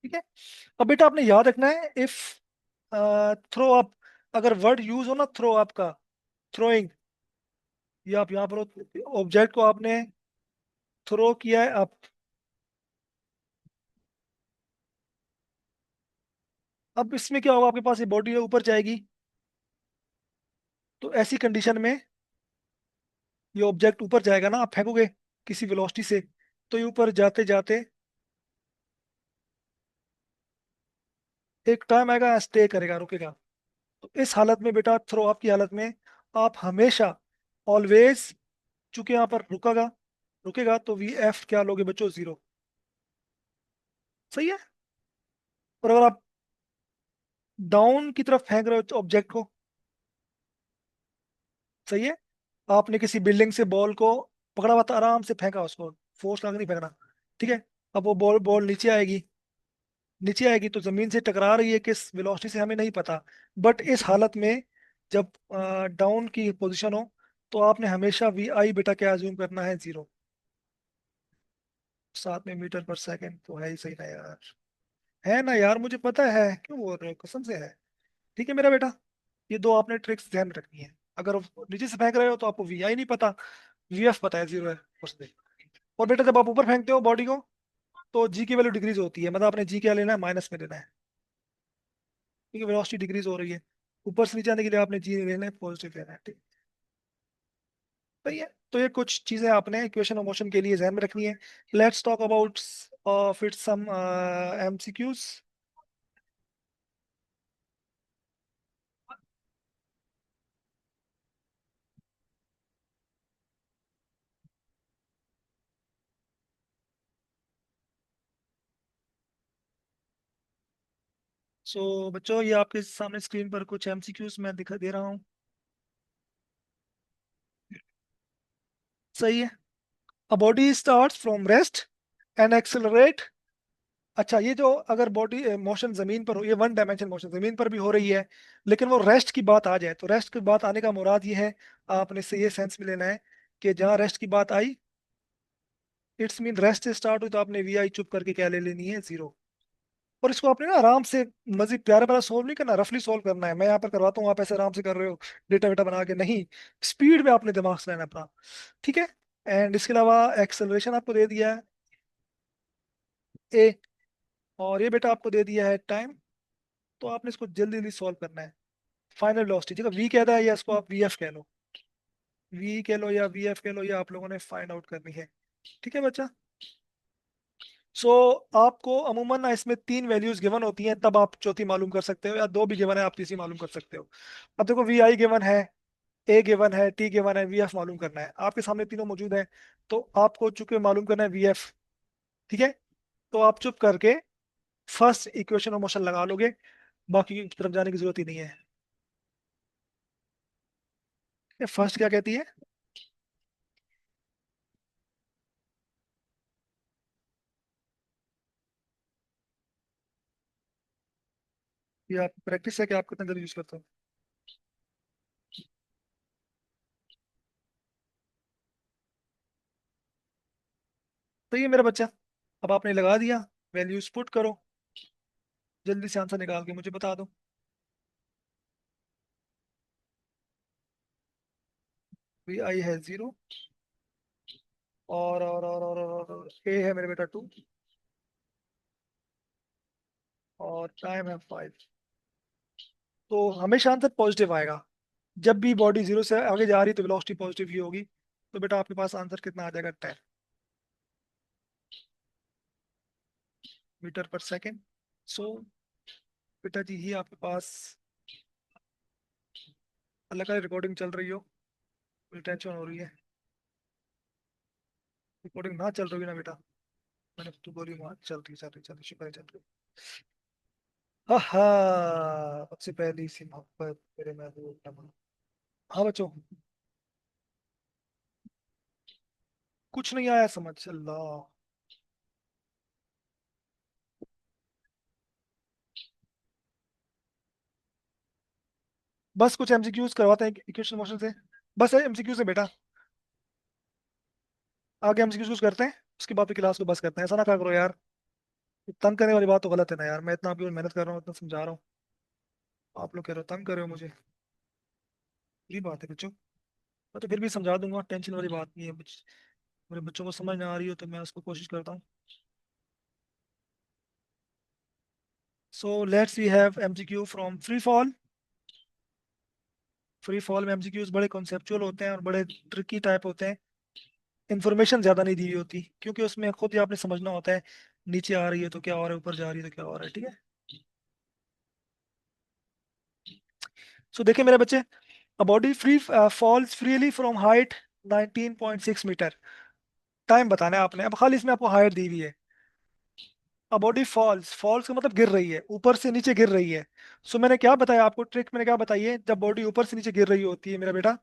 Speaker 1: ठीक है। अब बेटा आपने याद रखना है, इफ थ्रो अप, अगर वर्ड यूज हो ना थ्रो अप का, थ्रोइंग, ये आप यहाँ पर ऑब्जेक्ट को आपने थ्रो किया है अप, अब इसमें क्या होगा, आपके पास ये बॉडी है ऊपर जाएगी, तो ऐसी कंडीशन में ये ऑब्जेक्ट ऊपर जाएगा ना, आप फेंकोगे किसी वेलोसिटी से, तो ये ऊपर जाते जाते एक टाइम आएगा स्टे करेगा, रुकेगा। तो इस हालत में बेटा, थ्रो अप की हालत में आप हमेशा, ऑलवेज, चूंकि यहाँ पर रुकेगा, रुकेगा तो वी एफ क्या लोगे बच्चों, जीरो। सही है। और अगर आप डाउन की तरफ फेंक रहे हो ऑब्जेक्ट को, सही है, आपने किसी बिल्डिंग से बॉल को पकड़ा हुआ था, आराम से फेंका उसको, फोर्स लगा के नहीं फेंकना, ठीक है। अब वो बॉल बॉल नीचे आएगी, नीचे आएगी तो जमीन से टकरा रही है किस वेलोसिटी से हमें नहीं पता, बट इस हालत में जब डाउन की पोजीशन हो, तो आपने हमेशा वी आई बेटा क्या अज्यूम करना है, जीरो। साथ में मीटर पर सेकंड तो है ही सही ना यार, है ना यार, मुझे पता है, क्यों बोल रहे हो, कसम से है। ठीक है मेरा बेटा, ये दो आपने ट्रिक्स ध्यान में रखनी है। अगर आप नीचे से फेंक रहे हो तो आपको वी आई नहीं पता, वी एफ पता है, जीरो है उस पे। और बेटा जब आप ऊपर फेंकते हो बॉडी को, तो जी की वैल्यू डिक्रीज होती है, मतलब आपने जी क्या लेना है, माइनस में लेना है, क्योंकि वेलोसिटी डिक्रीज हो रही है। ऊपर से नीचे आने के लिए आपने जी लेना है, पॉजिटिव लेना है, ठीक। सही है। तो ये कुछ चीजें आपने इक्वेशन ऑफ मोशन के लिए ध्यान में रखनी है। Let's talk about fit some MCQs. So बच्चों, ये आपके सामने स्क्रीन पर कुछ एमसीक्यूज मैं दिखा दे रहा हूँ। सही है। A body starts from rest and accelerate. अच्छा, ये जो अगर बॉडी मोशन जमीन पर हो, ये वन डायमेंशन मोशन जमीन पर भी हो रही है, लेकिन वो रेस्ट की बात आ जाए, तो रेस्ट की बात आने का मुराद ये है, आपने से ये सेंस में लेना है कि जहाँ रेस्ट की बात आई, इट्स मीन रेस्ट से स्टार्ट हुई, तो आपने वी आई चुप करके क्या ले लेनी है, जीरो। और इसको आपने ना आराम से, मजीद प्यारा प्यारा सोल्व नहीं करना, रफली सोल्व करना है, मैं यहाँ पर करवाता हूँ, आप ऐसे आराम से कर रहे हो डेटा वेटा बना के नहीं, स्पीड में आपने दिमाग से लेना अपना। ठीक है। एंड इसके अलावा एक्सेलरेशन आपको दे दिया है ए, और ये बेटा आपको दे दिया है टाइम, तो आपने इसको जल्दी जल्दी सॉल्व करना है। फाइनल वेलोसिटी, ठीक है, वी कहता है, या इसको आप वी एफ कह लो, वी कह लो या वी एफ कह लो, या आप लोगों ने फाइंड आउट करनी है। ठीक है बच्चा। सो आपको अमूमन ना इसमें तीन वैल्यूज गिवन होती हैं, तब आप चौथी मालूम कर सकते हो, या दो भी गिवन है आप तीसरी मालूम कर सकते हो। अब देखो, वी आई गिवन है, ए गिवन है, टी गिवन है, वी एफ मालूम करना है, आपके सामने तीनों मौजूद है, तो आपको चूंकि मालूम करना है वी एफ, ठीक है, तो आप चुप करके फर्स्ट इक्वेशन ऑफ मोशन लगा लोगे, बाकी की तरफ जाने की जरूरत ही नहीं है। फर्स्ट क्या कहती है, ये आप प्रैक्टिस है कि आप कितना जल्दी यूज करते हो। तो ये मेरा बच्चा, अब आपने लगा दिया, वैल्यूज पुट करो, जल्दी से आंसर निकाल के मुझे बता दो। वी आई है जीरो, और ए है मेरे बेटा टू, और टाइम है फाइव। तो हमेशा आंसर पॉजिटिव आएगा, जब भी बॉडी जीरो से आगे जा रही है तो वेलोसिटी पॉजिटिव ही होगी। तो बेटा आपके पास आंसर कितना आ जाएगा, 10 मीटर पर सेकेंड। सो बेटा जी, ही आपके पास, अल्लाह का रिकॉर्डिंग चल रही हो, मुझे टेंशन हो रही है। रिकॉर्डिंग ना चल रही है ना बेटा, मैंने तो बोली वहाँ चल रही, चल रही, चल रही, शुक्र है चल रही। हाँ, सबसे पहली सी मोहब्बत मेरे महबूब नमा। हाँ बच्चों, कुछ नहीं आया समझ, अल्लाह। बस कुछ एमसीक्यूज करवाते हैं इक्वेशन मोशन से, बस एमसीक्यू से बेटा, आगे एमसीक्यूज करते हैं, उसके बाद फिर क्लास को बस करते हैं, ऐसा ना कहा करो यार। तंग करने वाली बात तो गलत है ना यार, मैं इतना आपकी मेहनत कर रहा हूँ, इतना समझा रहा हूँ, आप लोग कह रहे हो तंग कर रहे हो मुझे। ये बात है बच्चों। मैं तो फिर भी समझा दूंगा, टेंशन वाली बात नहीं है। मेरे बच्चों को समझ ना आ रही हो तो मैं उसको कोशिश करता हूँ। So let's we have MCQ from free fall. Free fall में एमसीक्यूज बड़े कॉन्सेप्चुअल होते हैं और बड़े ट्रिकी टाइप होते हैं। इन्फॉर्मेशन ज्यादा नहीं दी हुई होती, क्योंकि उसमें खुद ही आपने समझना होता है, नीचे आ रही है तो क्या हो रहा है, ऊपर जा रही है तो क्या हो रहा है, ठीक है। सो देखिए मेरे बच्चे, a body free falls freely from height 19.6 meter. Time बताना है आपने, अब खाली इसमें आपको हाइट दी हुई है। अ बॉडी फॉल्स, फॉल्स का मतलब गिर रही है, ऊपर से नीचे गिर रही है। सो मैंने क्या बताया आपको, ट्रिक मैंने क्या बताई है, जब बॉडी ऊपर से नीचे गिर रही होती है मेरा बेटा,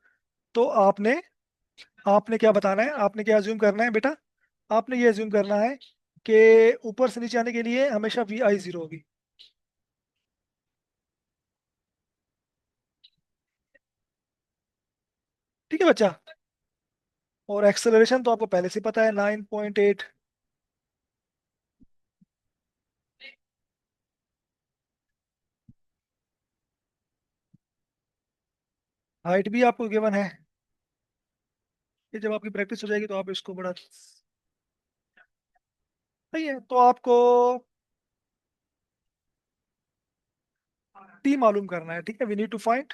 Speaker 1: तो आपने आपने क्या बताना है, आपने क्या अज्यूम करना है बेटा, आपने ये अज्यूम करना है कि ऊपर से नीचे आने के लिए हमेशा वी आई जीरो होगी। ठीक है बच्चा। और एक्सेलरेशन तो आपको पहले से पता है 9.8। हाइट भी आपको गिवन है, कि जब आपकी प्रैक्टिस हो जाएगी तो आप इसको बड़ा सही है। तो आपको टी मालूम करना है, ठीक है, we need to find.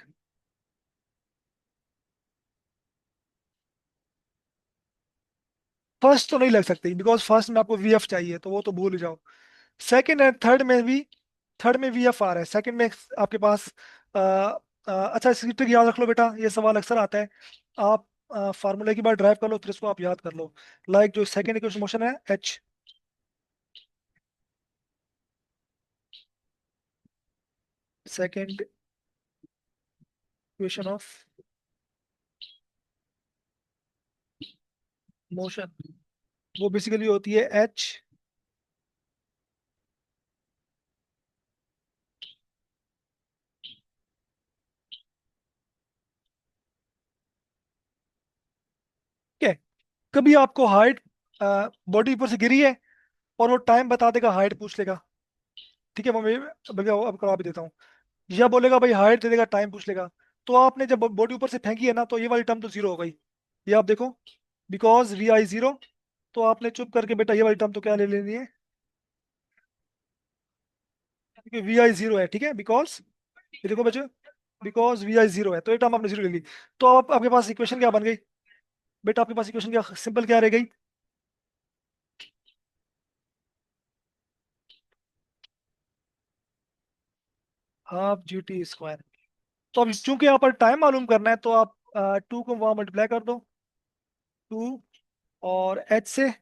Speaker 1: First तो नहीं लग सकती, बिकॉज फर्स्ट में आपको वी एफ चाहिए, तो वो तो भूल ही जाओ। सेकंड एंड थर्ड में भी, थर्ड में वी एफ आ रहा है, सेकंड में आपके पास अच्छा इसकी ट्रिक याद रख लो बेटा, ये सवाल अक्सर आता है। आप फार्मूले की बार ड्राइव कर लो, फिर इसको आप याद कर लो। लाइक जो सेकंड इक्वेशन मोशन है, H, second equation of motion, वो बेसिकली होती है एच। ठीक है। कभी आपको हाइट, बॉडी ऊपर से गिरी है और वो टाइम बता देगा, हाइट पूछ लेगा, ठीक है, वो मैं भैया अब करवा भी देता हूँ। या बोलेगा भाई हाइट दे देगा, टाइम पूछ लेगा। तो आपने जब बॉडी ऊपर से फेंकी है ना, तो ये वाली टर्म तो जीरो हो गई। ये आप देखो, बिकॉज वी आई जीरो। तो आपने चुप करके बेटा ये वाली टर्म तो क्या ले लेनी है, क्योंकि वी आई जीरो है, ठीक है, बिकॉज ये देखो बच्चों, बिकॉज वी आई जीरो है, तो ये टर्म आपने जीरो ले ली। तो आप आपके पास इक्वेशन क्या बन गई बेटा, आपके पास इक्वेशन क्या सिंपल क्या रह गई, हाफ जी टी स्क्वायर। तो अब चूंकि यहाँ पर टाइम मालूम करना है, तो आप टू को वहां मल्टीप्लाई कर दो, टू और एच से,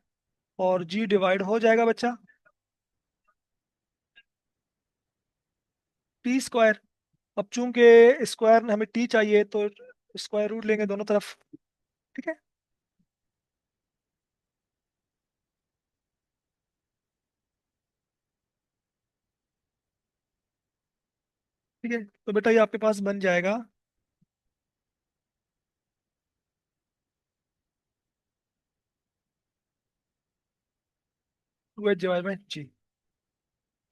Speaker 1: और जी डिवाइड हो जाएगा बच्चा, टी स्क्वायर। अब चूंकि स्क्वायर में हमें टी चाहिए, तो स्क्वायर रूट लेंगे दोनों तरफ, ठीक है। ठीक है, तो बेटा ये आपके पास बन जाएगा, टू एच डिवाइड बाई जी।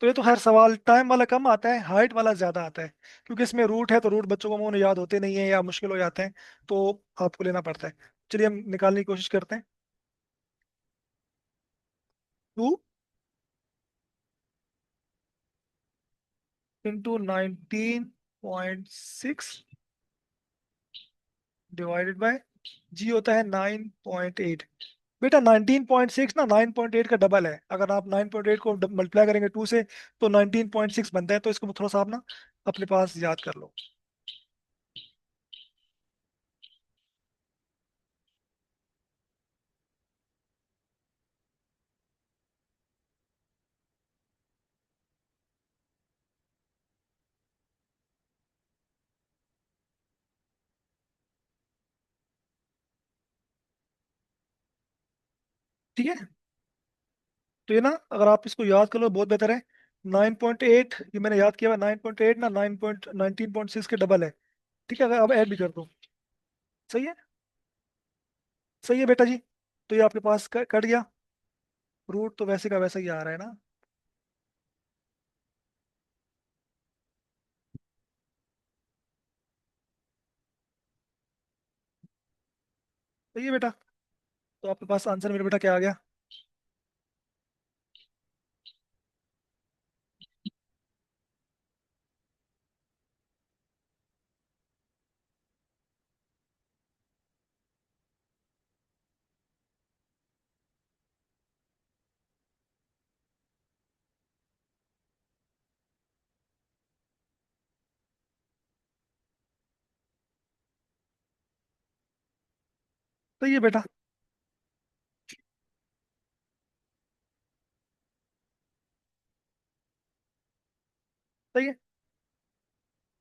Speaker 1: तो ये तो खैर सवाल टाइम वाला कम आता है, हाइट वाला ज्यादा आता है, क्योंकि इसमें रूट है, तो रूट बच्चों को मुंह याद होते नहीं है या मुश्किल हो जाते हैं, तो आपको लेना पड़ता है। चलिए हम निकालने की कोशिश करते हैं। टू इंटू 19.6 डिवाइडेड बाय जी होता है 9.8। बेटा 19.6 ना 9.8 का डबल है, अगर आप 9.8 को मल्टीप्लाई करेंगे टू से, तो 19.6 बनता है, तो इसको थोड़ा सा आप ना अपने पास याद कर लो। ठीक है, तो ये ना अगर आप इसको याद कर लो बहुत बेहतर है। 9.8 ये मैंने याद किया हुआ, 9.8 ना 19.6 के डबल है, ठीक है, अगर अब ऐड भी कर दो, सही है। सही है बेटा जी। तो ये आपके पास कट गया, रूट तो वैसे का वैसा ही आ रहा है ना। सही है बेटा। तो आपके पास आंसर मेरे बेटा क्या आ गया? सही है बेटा। सही है।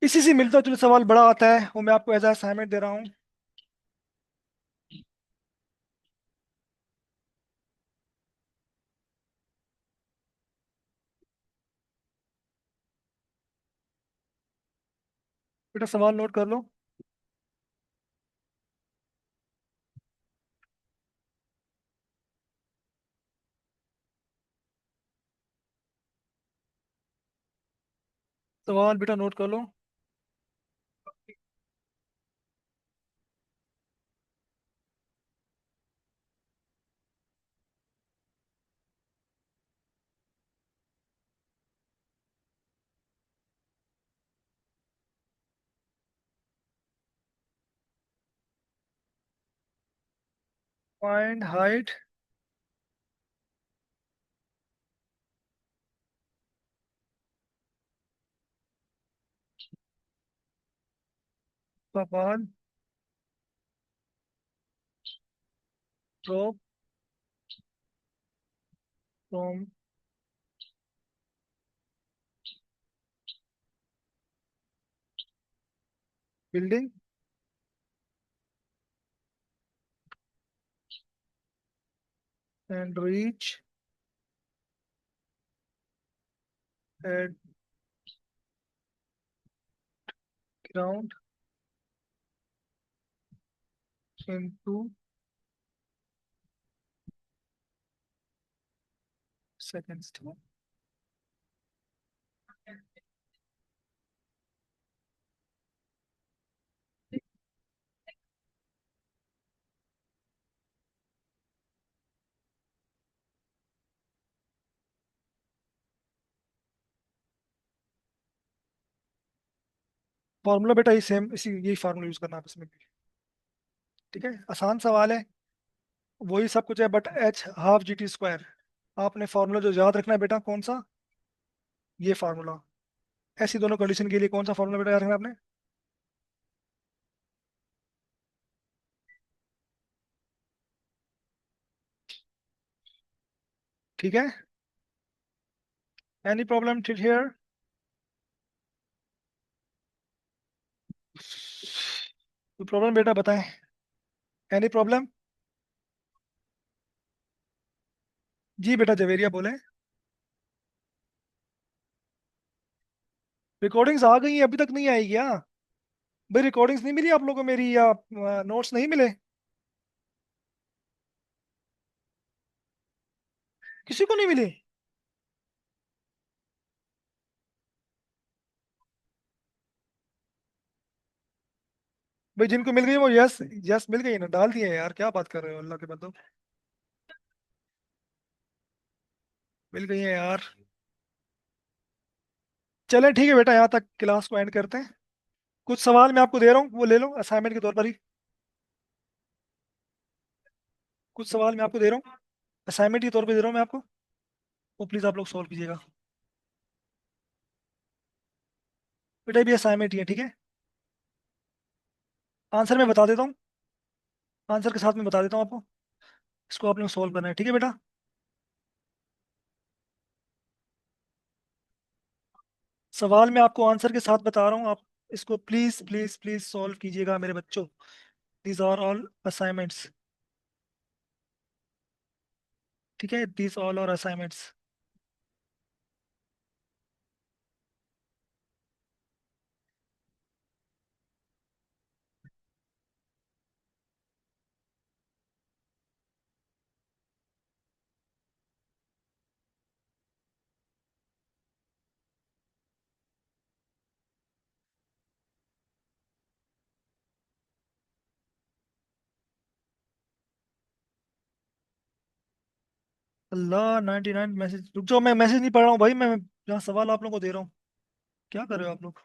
Speaker 1: इसी से मिलता जुलता सवाल बड़ा आता है, वो मैं आपको एज असाइनमेंट दे रहा हूँ। बेटा सवाल नोट कर लो। सवाल बेटा नोट कर लो। फाइंड हाइट सवाल drop from building and reach at ground in 2 seconds। Formula बेटा ये सेम, इसी यही फार्मूला यूज करना आप इसमें भी। ठीक है, आसान सवाल है। वही सब कुछ है, बट h ½ g t² आपने फार्मूला जो याद रखना है बेटा कौन सा? ये फार्मूला। ऐसी दोनों कंडीशन के लिए कौन सा फार्मूला बेटा याद रखना है आपने? ठीक है। Any problem till here? कोई प्रॉब्लम बेटा बताएं। Any problem? जी बेटा जवेरिया बोले। रिकॉर्डिंग्स आ गई हैं, अभी तक नहीं आई क्या? भाई रिकॉर्डिंग्स नहीं मिली आप लोगों को मेरी, या नोट्स नहीं मिले? किसी को नहीं मिली? भाई जिनको मिल गई वो यस यस मिल गई ना, डाल दिए यार, क्या बात कर रहे हो अल्लाह के बंदो। मिल गई है यार। चलें ठीक है बेटा, यहाँ तक क्लास को एंड करते हैं। कुछ सवाल मैं आपको दे रहा हूँ, वो ले लो असाइनमेंट के तौर पर ही। कुछ सवाल मैं आपको दे रहा हूँ, असाइनमेंट के तौर पे दे रहा हूँ मैं आपको। वो प्लीज़ आप लोग सॉल्व कीजिएगा। बेटा भी असाइनमेंट ही है, ठीक है। आंसर मैं बता देता हूँ, आंसर के साथ में बता देता हूँ आपको। इसको आप लोग सॉल्व करना है, ठीक है बेटा। सवाल मैं आपको आंसर के साथ बता रहा हूँ, आप इसको प्लीज़ प्लीज़ प्लीज़ सॉल्व कीजिएगा मेरे बच्चों। These are all assignments. ठीक है, दीज ऑल आर असाइनमेंट्स। अल्लाह 99 मैसेज, रुक जाओ, मैं मैसेज नहीं पढ़ रहा हूँ भाई, मैं जहाँ सवाल आप लोगों को दे रहा हूँ। क्या कर रहे हो आप लोग?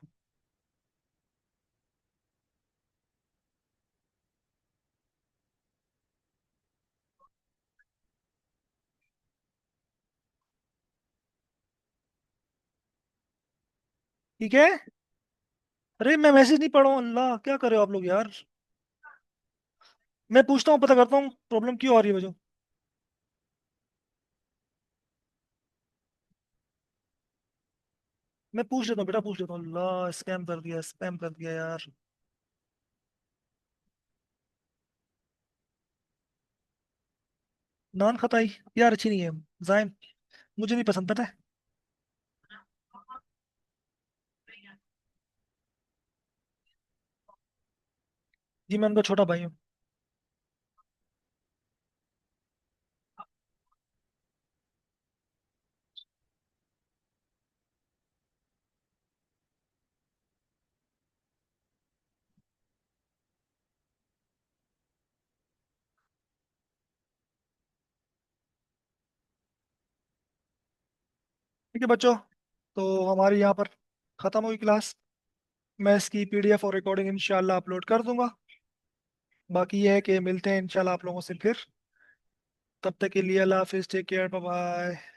Speaker 1: ठीक है। अरे मैं मैसेज नहीं पढ़ रहा हूँ, अल्लाह क्या कर रहे हो आप लोग यार। मैं पूछता हूँ, पता करता हूँ प्रॉब्लम क्यों आ रही है मुझे। मैं पूछ लेता हूँ बेटा, पूछ लेता हूँ। अल्लाह स्कैम कर दिया, स्पैम कर दिया यार। नान खताई यार अच्छी नहीं है, जायम, मुझे नहीं पसंद, पता है। जी मैं उनका छोटा भाई हूँ। ठीक है बच्चों, तो हमारी यहाँ पर ख़त्म हुई क्लास। मैं इसकी पीडीएफ और रिकॉर्डिंग इंशाल्लाह अपलोड कर दूंगा। बाकी ये है कि मिलते हैं इंशाल्लाह आप लोगों से फिर। तब तक के लिए अल्लाह हाफिज़, टेक केयर, बाय बाय।